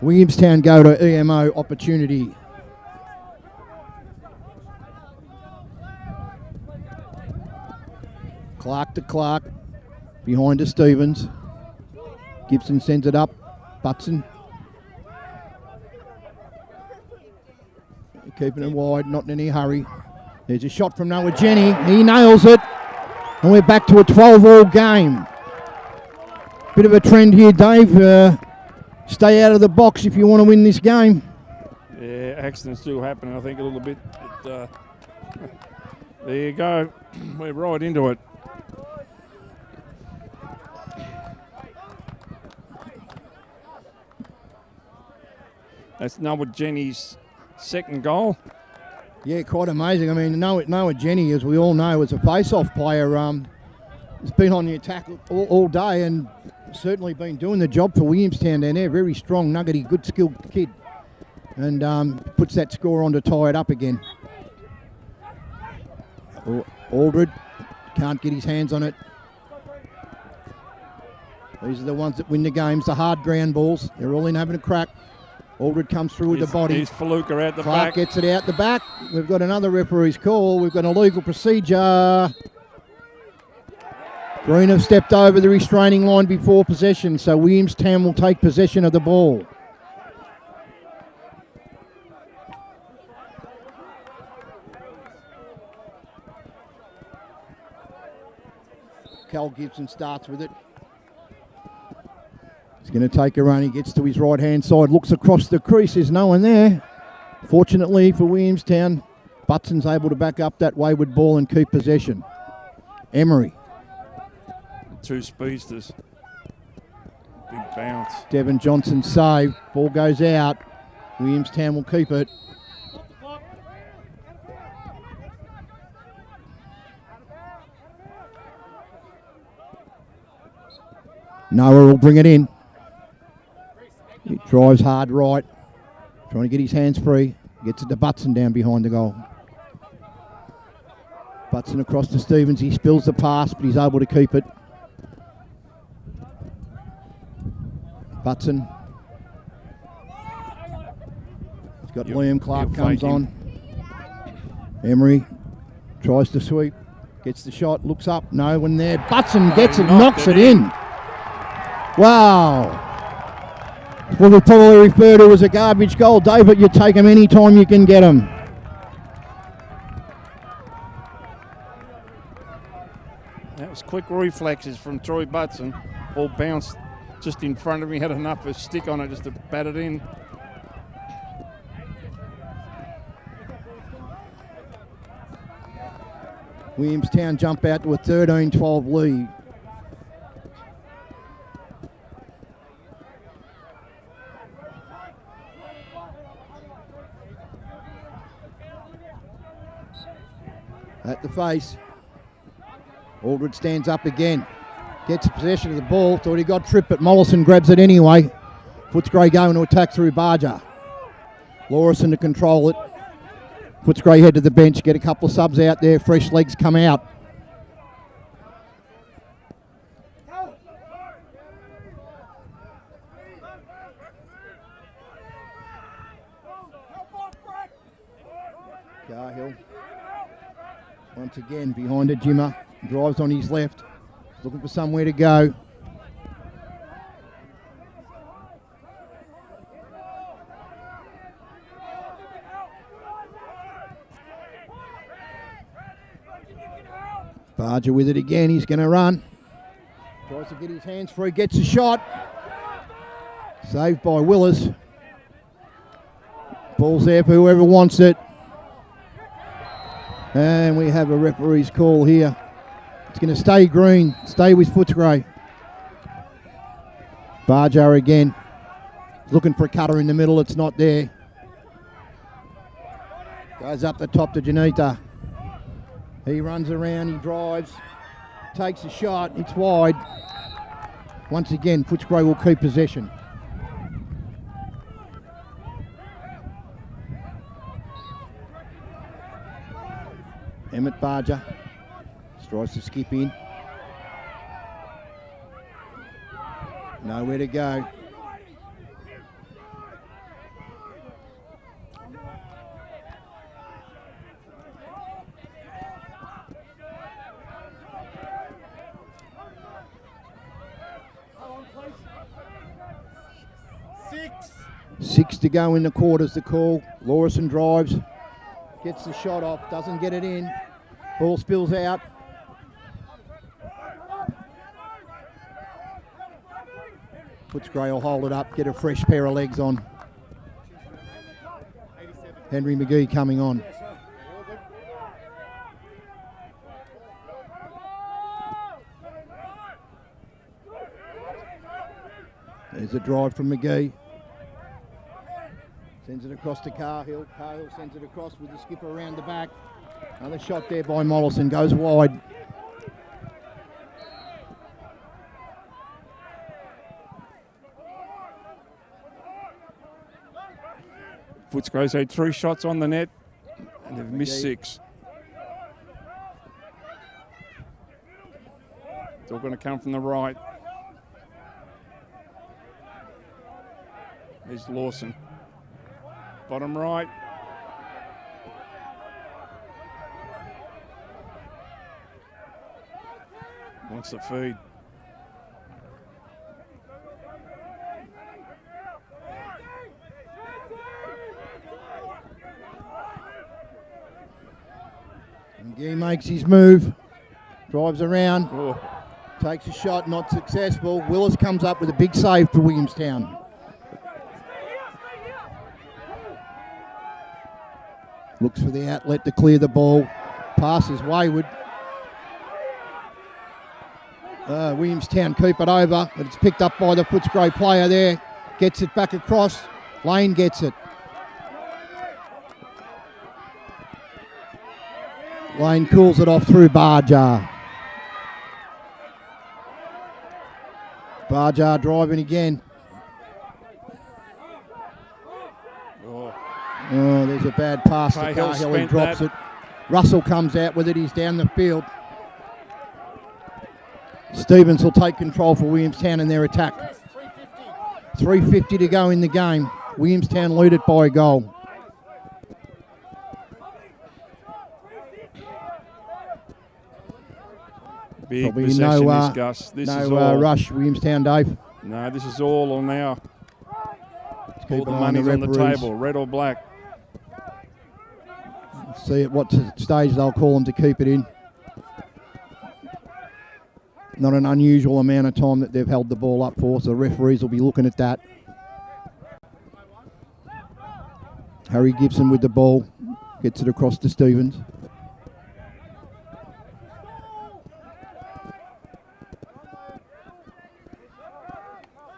Williamstown go to EMO opportunity. Clark to Clark. Behind to Stevens. Gibson sends it up. Butson. Keeping it wide, not in any hurry. There's a shot from Noah Jenny. He nails it. And we're back to a 12-all game. Bit of a trend here, Dave. Stay out of the box if you want to win this game. Yeah, accidents do happen, I think, a little bit. But, there you go. We're right into it. That's Noah Jenny's second goal. Yeah, quite amazing. I mean, Noah Jenny, as we all know, is a face-off player. Has been on the attack all day and certainly been doing the job for Williamstown down there. Very strong, nuggety, good skilled kid. And puts that score on to tie it up again. Aldred can't get his hands on it. These are the ones that win the games, the hard ground balls. They're all in having a crack. Aldred comes through with the body. Here's Faluka out the Clark back. gets it out the back. We've got another referee's call. We've got an illegal procedure. Green have stepped over the restraining line before possession, so Williamstown will take possession of the ball. Cal Gibson starts with it. He's going to take a run. He gets to his right-hand side, looks across the crease. There's no one there. Fortunately for Williamstown, Butson's able to back up that wayward ball and keep possession. Emery. Two speedsters. Big bounce. Devon Johnson save. Ball goes out. Williamstown will keep it. Noah will bring it in. He drives hard right. Trying to get his hands free. Gets it to Butson down behind the goal. Butson across to Stevens. He spills the pass, but he's able to keep it. Butson. He's got Liam Clark comes on. Emery tries to sweep. Gets the shot. Looks up. No one there. Butson gets it. Knocks it in. Wow. What we probably refer to as a garbage goal. David, you take them any time you can get them. That was quick reflexes from Troy Butson. Ball bounced just in front of me. Had enough of a stick on it just to bat it in. Williamstown jump out to a 13-12 lead. At the face. Aldred stands up again. Gets possession of the ball. Thought he got tripped, but Mollison grabs it anyway. Footscray going to attack through Barger. Lawson to control it. Footscray head to the bench. Get a couple of subs out there. Fresh legs come out. Cahill. Once again behind a Jimmer. Drives on his left. Looking for somewhere to go. Barger with it again. He's going to run. Tries to get his hands free. Gets a shot. Saved by Willis. Ball's there for whoever wants it. And we have a referee's call here. It's going to stay green. Stay with Footscray. Barger again. Looking for a cutter in the middle. It's not there. Goes up the top to Janita. He runs around. He drives. Takes a shot. It's wide. Once again, Footscray will keep possession. Emmett Barger tries to skip in. Nowhere to go. Six to go in the quarters, the call. Lawson drives. Gets the shot off, doesn't get it in. Ball spills out. Footscray will hold it up, get a fresh pair of legs on. Henry McGee coming on. There's a drive from McGee. Sends it across to Cahill. Cahill sends it across with the skipper around the back. Another shot there by Mollison. Goes wide. Footscray's had 3 shots on the net and they've missed 6. It's all going to come from the right. There's Lawson. Bottom right. Wants the feed. He makes his move, drives around, Oh. takes a shot, not successful. Willis comes up with a big save for Williamstown. Looks for the outlet to clear the ball. Passes wayward. Williamstown keep it over, but it's picked up by the Footscray player there. Gets it back across. Lane gets it. Lane cools it off through Barjar. Barjar driving again. Oh, there's a bad pass to Cahill. He drops it. Russell comes out with it. He's down the field. Stevens will take control for Williamstown in their attack. 3:50 to go in the game. Williamstown lead it by a goal. Big Probably possession this, Gus. This is all. Rush, Williamstown, Dave. No, this is all on now. All the an eye on money's the on the referees. table, red or black. See at what stage they'll call them to keep it in. Not an unusual amount of time that they've held the ball up for, so the referees will be looking at that. Harry Gibson with the ball, gets it across to Stevens.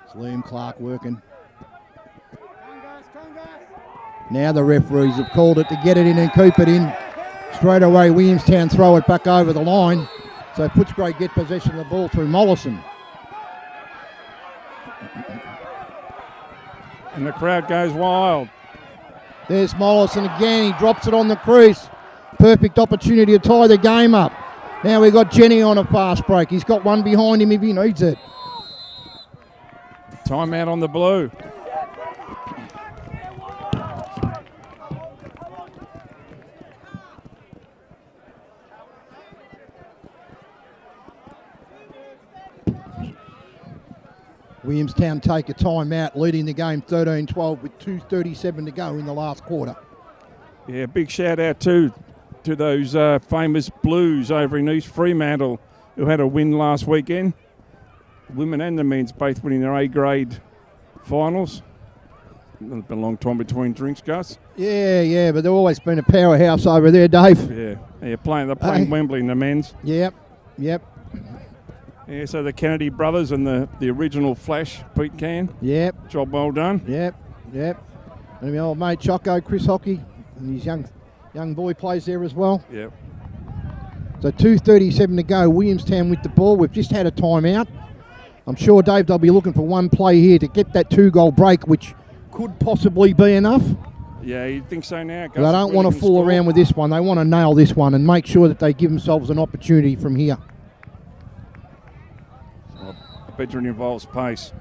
It's Liam Clark working. Now the referees have called it to get it in and keep it in. Straight away, Williamstown throw it back over the line. So Footscray get possession of the ball through Mollison. And the crowd goes wild. There's Mollison again. He drops it on the crease. Perfect opportunity to tie the game up. Now we've got Jenny on a fast break. He's got one behind him if he needs it. Timeout on the blue. Williamstown take a timeout, leading the game 13-12 with 2:37 to go in the last quarter. Yeah, big shout out to those famous Blues over in East Fremantle who had a win last weekend. Women and the men's both winning their A-grade finals. It's been a long time between drinks, Gus. Yeah, but they've always been a powerhouse over there, Dave. Yeah, they're playing Wembley in the men's. Yep. Yeah, so the Kennedy brothers and the original Flash, Pete Can. Yep. Job well done. Yep. And my old mate Choco, Chris Hockey, and his young boy plays there as well. Yep. So 2:37 to go. Williamstown with the ball. We've just had a timeout. I'm sure, Dave, they'll be looking for one play here to get that 2-goal break, which could possibly be enough. Yeah, you think so now, Gus? But they don't want to fool around with this one. They want to nail this one and make sure that they give themselves an opportunity from here. I bet it involves pace.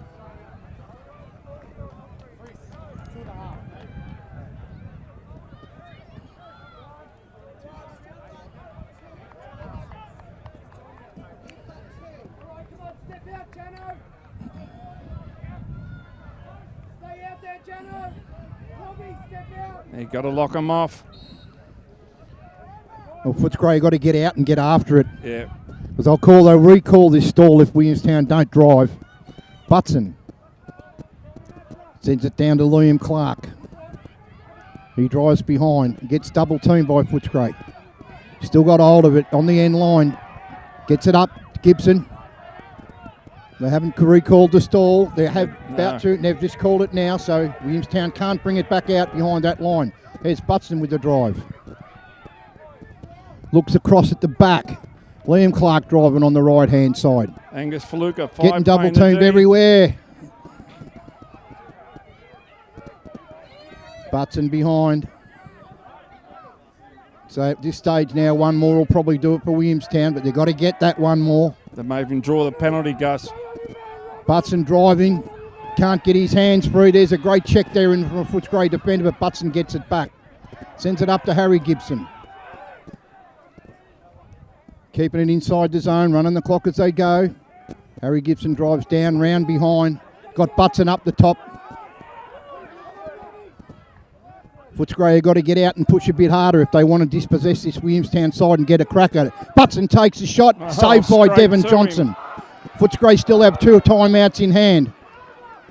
You got to lock them off. Well, Footscray got to get out and get after it. Yeah. Because they'll recall this stall if Williamstown don't drive. Butson sends it down to Liam Clark. He drives behind, gets double teamed by Footscray. Still got hold of it on the end line. Gets it up, Gibson. They haven't recalled the stall. They have about to, and they've just called it now, so Williamstown can't bring it back out behind that line. There's Butson with the drive. Looks across at the back. Liam Clark driving on the right-hand side. Angus Faluka, getting double teamed everywhere. Butson behind. So at this stage now, one more will probably do it for Williamstown, but they've got to get that one more. They may even draw the penalty, Gus. Butson driving. can't get his hands free. There's a great check there in from a Footscray defender, but Butson gets it back. Sends it up to Harry Gibson. Keeping it inside the zone, running the clock as they go. Harry Gibson drives down, round behind. Got Butson up the top. Footscray have got to get out and push a bit harder if they want to dispossess this Williamstown side and get a crack at it. Butson takes a shot, saved by Devon Johnson. Footscray still have 2 timeouts in hand.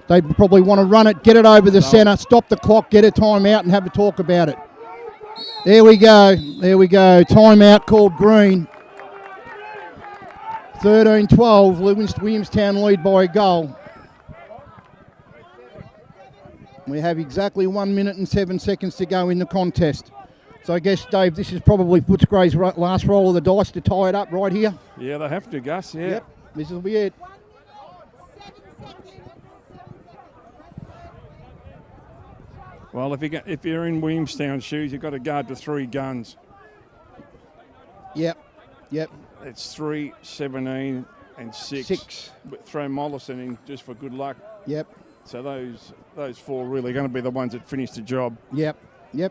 They probably want to run it, get it over the centre, stop the clock, get a timeout and have a talk about it. There we go. Timeout called green. 13-12, Williamstown lead by a goal. We have exactly 1 minute and 7 seconds to go in the contest. So I guess, Dave, this is probably Footscray's last roll of the dice to tie it up right here. Yeah, they have to, Gus, yeah. Yep, this will be it. Well, if you're in Williamstown shoes, you've got to guard the 3 guns. Yep. It's 3, 17 and 6. But throw Mollison in just for good luck. Yep. So those 4 really going to be the ones that finish the job. Yep. So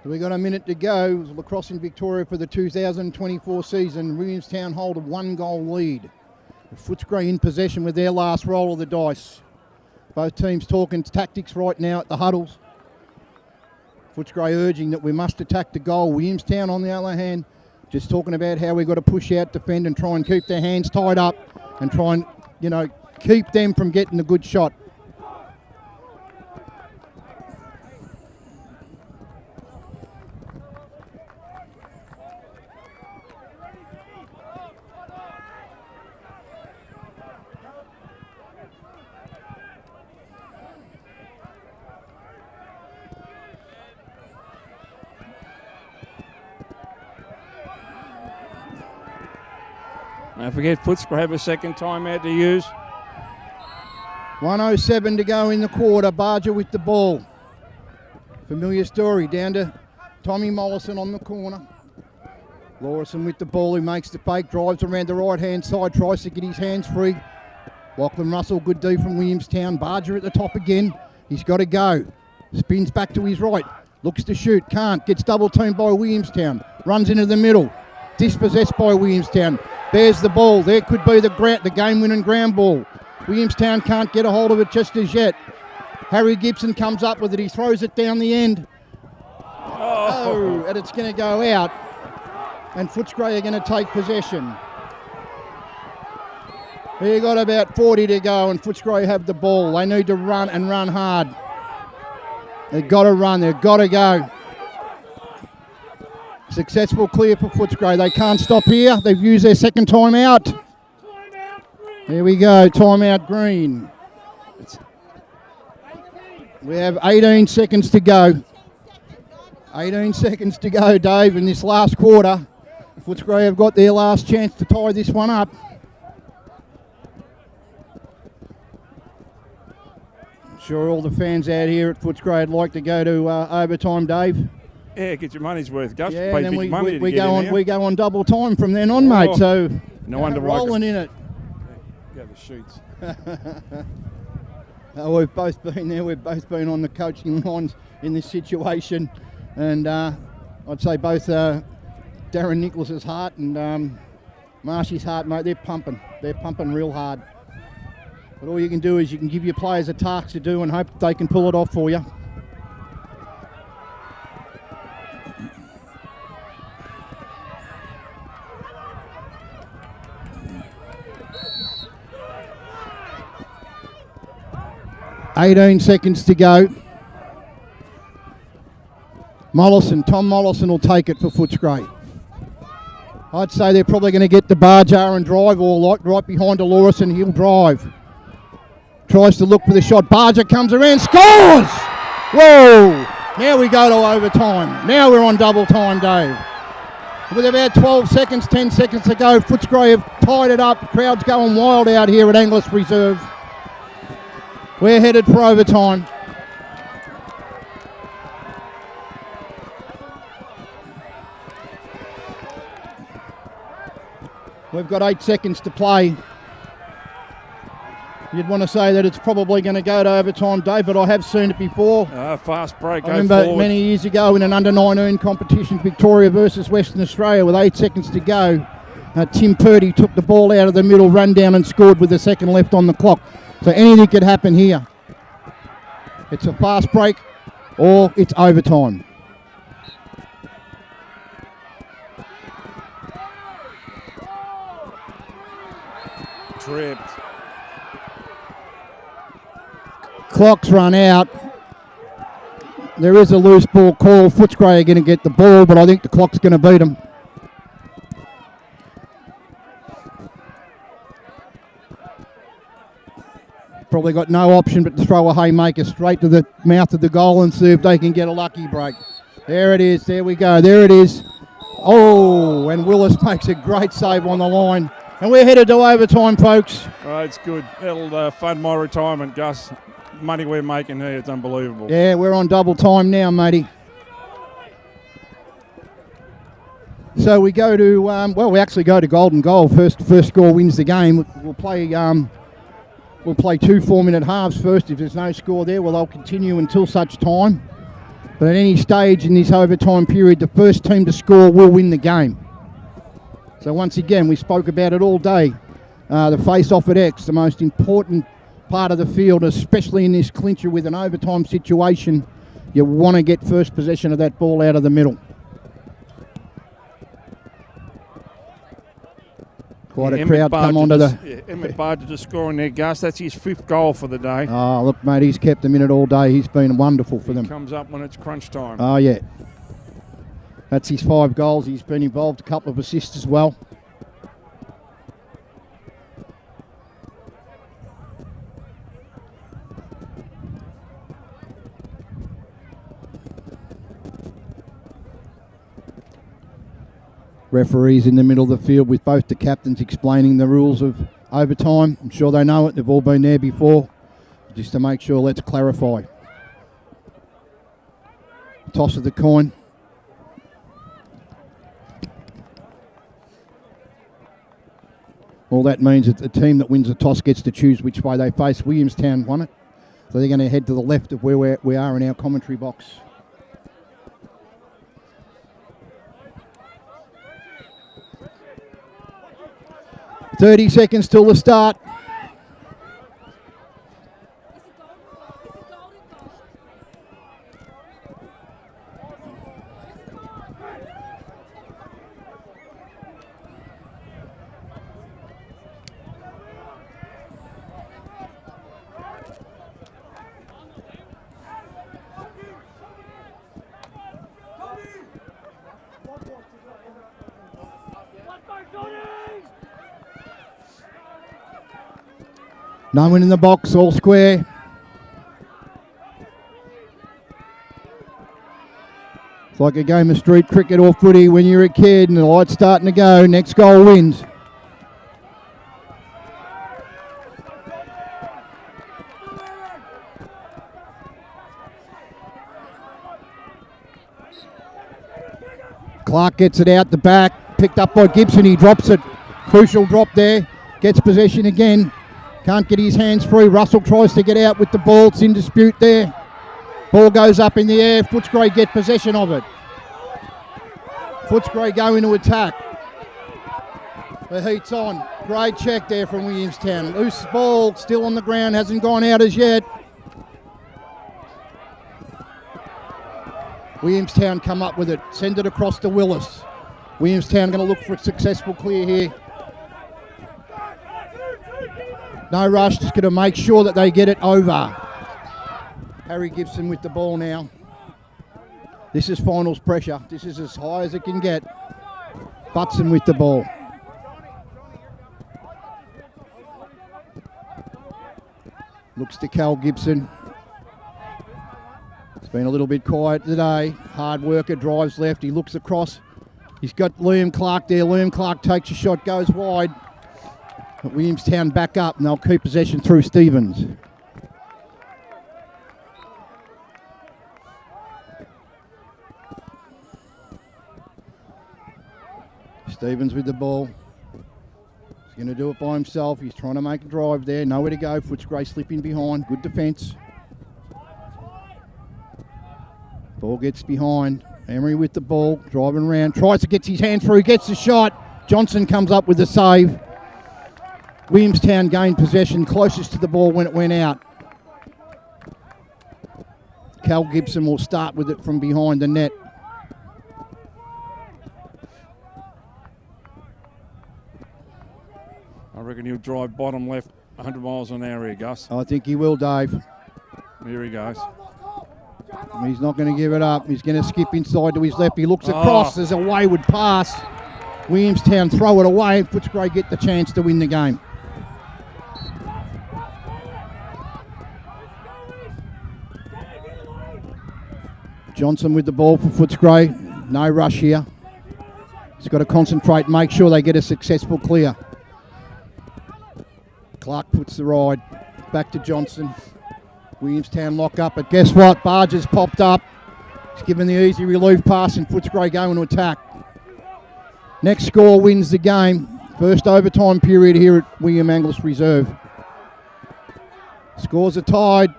we got a minute to go. Lacrosse in Victoria for the 2024 season. Williamstown hold a 1-goal lead. Footscray in possession with their last roll of the dice. Both teams talking tactics right now at the huddles. Footscray urging that we must attack the goal. Williamstown, on the other hand, just talking about how we've got to push out, defend and try and keep their hands tied up and try and, keep them from getting a good shot. Don't forget, Footscray have a second timeout to use. 1:07 to go in the quarter. Barger with the ball. Familiar story. Down to Tommy Mollison on the corner. Lawson with the ball. He makes the fake. Drives around the right-hand side. Tries to get his hands free. Lachlan Russell, good D from Williamstown. Barger at the top again. He's got to go. Spins back to his right. Looks to shoot. Can't. Gets double-teamed by Williamstown. Runs into the middle. Dispossessed by Williamstown. There's the ball. There could be the game-winning ground ball. Williamstown can't get a hold of it just as yet. Harry Gibson comes up with it. He throws it down the end. And it's going to go out. And Footscray are going to take possession. They've got about 40 to go and Footscray have the ball. They need to run and run hard. They've got to run. They've got to go. Successful clear for Footscray. They can't stop here. They've used their second timeout. There we go, timeout green. We have 18 seconds to go. 18 seconds to go, Dave, in this last quarter. Footscray have got their last chance to tie this one up. I'm sure all the fans out here at Footscray would like to go to overtime, Dave. Yeah, get your money's worth, Gus. Yeah, Pay and then big money we to go get on. We go on double time from then on, mate. So no wonder rolling in it. Go the shoots. We've both been there. We've both been on the coaching lines in this situation, and I'd say both Darren Nicholas's heart and Marshy's heart, mate. They're pumping. They're pumping real hard. But all you can do is you can give your players a task to do and hope they can pull it off for you. $18 seconds to go. Tom Mollison will take it for Footscray. I'd say they're probably going to get the Barjar and drive, or right behind Lawson, he'll drive. Tries to look for the shot. Barger comes around, scores! Whoa! Now we go to overtime. Now we're on double time, Dave. With about 12 seconds, 10 seconds to go, Footscray have tied it up. The crowd's going wild out here at Angliss Reserve. We're headed for overtime. We've got 8 seconds to play. You'd want to say that it's probably going to go to overtime, Dave, but I have seen it before. Fast break, I remember many years ago in an under-19 competition, Victoria versus Western Australia, with 8 seconds to go. Tim Purdy took the ball out of the middle, run down and scored with a second left on the clock. So anything could happen here. It's a fast break or it's overtime. Tripped. Clock's run out. There is a loose ball call. Footscray are going to get the ball, but I think the clock's going to beat them. Probably got no option but to throw a haymaker straight to the mouth of the goal and see if they can get a lucky break. There it is. There we go. There it is. Oh, and Willis makes a great save on the line. And we're headed to overtime, folks. Oh, it's good. It'll fund my retirement, Gus. Money we're making here, it's unbelievable. Yeah, we're on double time now, matey. So we go to, we actually go to golden goal. First score wins the game. We'll play 2 4-minute halves first. If there's no score there, well, they'll continue until such time. But at any stage in this overtime period, the first team to score will win the game. So once again, we spoke about it all day. The face-off at X, the most important part of the field, especially in this clincher with an overtime situation. You want to get first possession of that ball out of the middle. Quite a crowd come onto the... Emmett Barger just scoring there, Gus. That's his 5th goal for the day. Oh, look, mate, he's kept them in it all day. He's been wonderful for them. Comes up when it's crunch time. Oh, yeah. That's his 5 goals. He's been involved, a couple of assists as well. Referees in the middle of the field with both the captains explaining the rules of overtime. I'm sure they know it. They've all been there before. Just to make sure, let's clarify. Toss of the coin. All that means that the team that wins the toss gets to choose which way they face. Williamstown won it. So they're going to head to the left of where we are in our commentary box. 30 seconds till the start. No one in the box, all square. It's like a game of street cricket or footy when you're a kid and the light's starting to go. Next goal wins. Clark gets it out the back. Picked up by Gibson. He drops it. Crucial drop there. Gets possession again. Can't get his hands free. Russell tries to get out with the ball. It's in dispute there. Ball goes up in the air. Footscray get possession of it. Footscray go into attack. The heat's on. Great check there from Williamstown. Loose ball, still on the ground, hasn't gone out as yet. Williamstown come up with it. Send it across to Willis. Williamstown going to look for a successful clear here. No rush, just going to make sure that they get it over. Harry Gibson with the ball now. This is finals pressure. This is as high as it can get. Butson with the ball. Looks to Cal Gibson. It's been a little bit quiet today. Hard worker, drives left. He looks across. He's got Liam Clark there. Liam Clark takes a shot, goes wide. But Williamstown back up and they'll keep possession through Stevens. Stevens with the ball. He's going to do it by himself. He's trying to make a drive there. Nowhere to go. Footscray slipping behind. Good defence. Ball gets behind. Emery with the ball. Driving around. Tries to get his hand through. Gets the shot. Johnson comes up with the save. Williamstown gained possession. Closest to the ball when it went out. Cal Gibson will start with it from behind the net. I reckon he'll drive bottom left 100 miles an hour here, Gus. I think he will, Dave. Here he goes. He's not going to give it up. He's going to skip inside to his left. He looks across. There's a wayward pass. Williamstown throw it away. Footscray get the chance to win the game. Johnson with the ball for Footscray. No rush here. He's got to concentrate, make sure they get a successful clear. Clark puts the ride. Back to Johnson. Williamstown lock up, but guess what? Barger's popped up. He's given the easy relief pass and Footscray going to attack. Next score wins the game. First overtime period here at William Angliss Reserve. Scores are tied.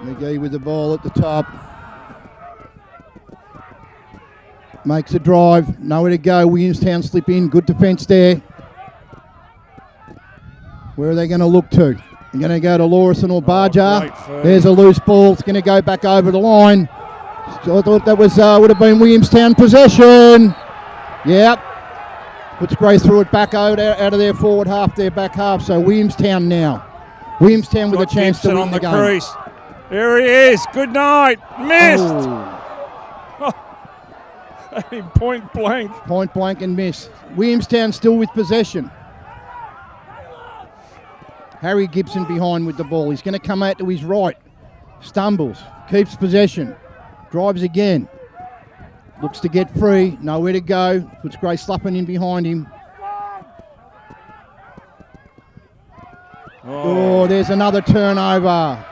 McGee with the ball at the top. Makes a drive. Nowhere to go. Williamstown slip in. Good defence there. Where are they going to look to? They're going to go to Lawson or Barger. There's a loose ball. It's going to go back over the line. So I thought that was would have been Williamstown possession. Yep. Footscray threw it back out of their forward half, their back half. So Williamstown now. Williamstown with a chance to win the game. Crease. There he is. Good night. Missed. Oh. Point blank. Point blank and miss. Williamstown still with possession. Harry Gibson behind with the ball. He's going to come out to his right. Stumbles. Keeps possession. Drives again. Looks to get free. Nowhere to go. Footscray slapping in behind him. Oh, there's another turnover.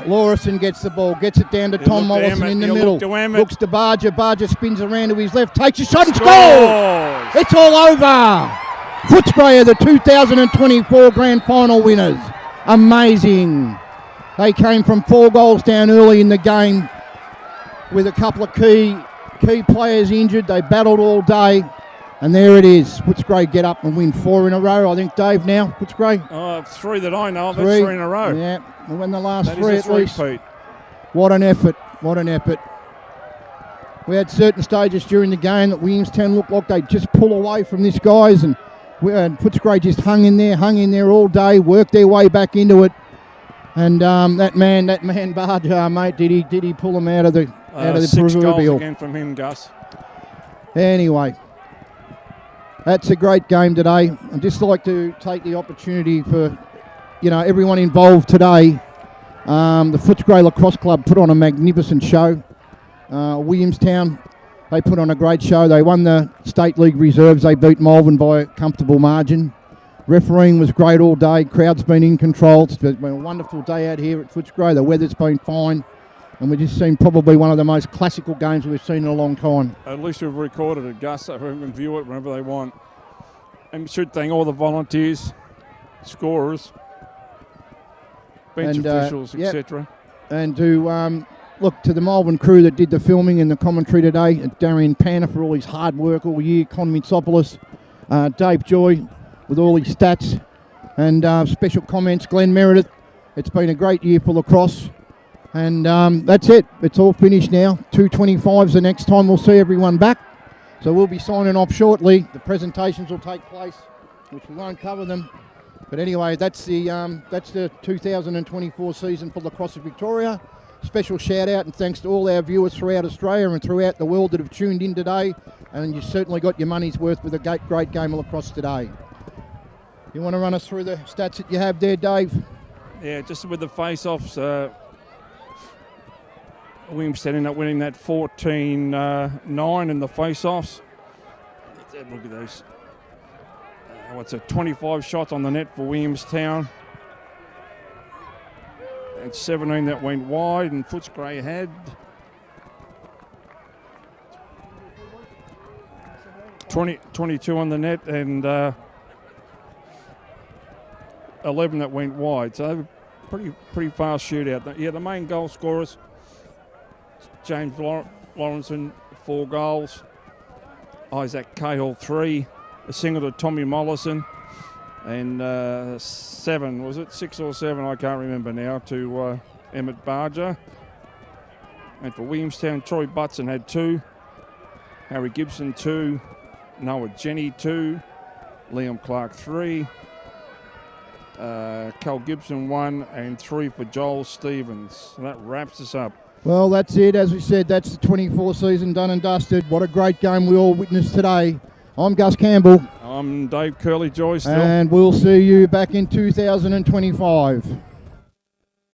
Lawson gets the ball, gets it down to Tom Mollison in the middle. Looks to Barger. Barger spins around to his left, takes a shot and scores! It's all over! Footscray are the 2024 Grand Final winners. Amazing. They came from 4 goals down early in the game with a couple of key players injured. They battled all day. And there it is. Footscray get up and win 4 in a row, I think, Dave, now. Footscray? 3 that I know of. That's 3 in a row. Yeah, we won the last that 3 is at least. Repeat. What an effort. What an effort. We had certain stages during the game that Williamstown looked like they'd just pull away from this, guys. And Footscray just hung in there all day, worked their way back into it. And that man Barger, mate, did he pull him out of the proverbial? 6 goals again from him, Gus. Anyway. That's a great game today. I'd just like to take the opportunity for, everyone involved today. The Footscray Lacrosse Club put on a magnificent show. Williamstown, they put on a great show. They won the State League Reserves. They beat Malvern by a comfortable margin. Refereeing was great all day. Crowd's been in control. It's been a wonderful day out here at Footscray. The weather's been fine. And we've just seen probably one of the most classical games we've seen in a long time. At least we've recorded it, Gus, so everyone can view it whenever they want. And we should thank all the volunteers, scorers, bench officials, etc. And to look to the Malvern crew that did the filming and the commentary today, Darian Panner for all his hard work all year, Con Mitsopoulos, Dave Joy with all his stats, and special comments, Glenn Meredith. It's been a great year for lacrosse. And that's it. It's all finished now. 2:25's the next time we'll see everyone back. So we'll be signing off shortly. The presentations will take place, which we won't cover them. But anyway, that's the 2024 season for Lacrosse of Victoria. Special shout out and thanks to all our viewers throughout Australia and throughout the world that have tuned in today. And you certainly got your money's worth with a great game of lacrosse today. You want to run us through the stats that you have there, Dave? Yeah, just with the face-offs. Williamstown ended up winning that 14-9 in the face-offs. Let's have a look at those. What's it? 25 shots on the net for Williamstown. and 17 that went wide, and Footscray had 22 on the net and 11 that went wide. So pretty fast shootout. Yeah, the main goal scorers, James Lawrenson, 4 goals. Isaac Cahill, 3. A single to Tommy Mollison. And 7, was it 6 or 7? I can't remember now, to Emmett Barger. And for Williamstown, Troy Butson had 2. Harry Gibson, 2. Noah Jenny, 2. Liam Clark, 3. Cal Gibson, 1. And 3 for Joel Stevens. And that wraps us up. Well, that's it. As we said, that's the 24 season done and dusted. What a great game we all witnessed today. I'm Gus Campbell. I'm Dave Curly-Joy still. And we'll see you back in 2025.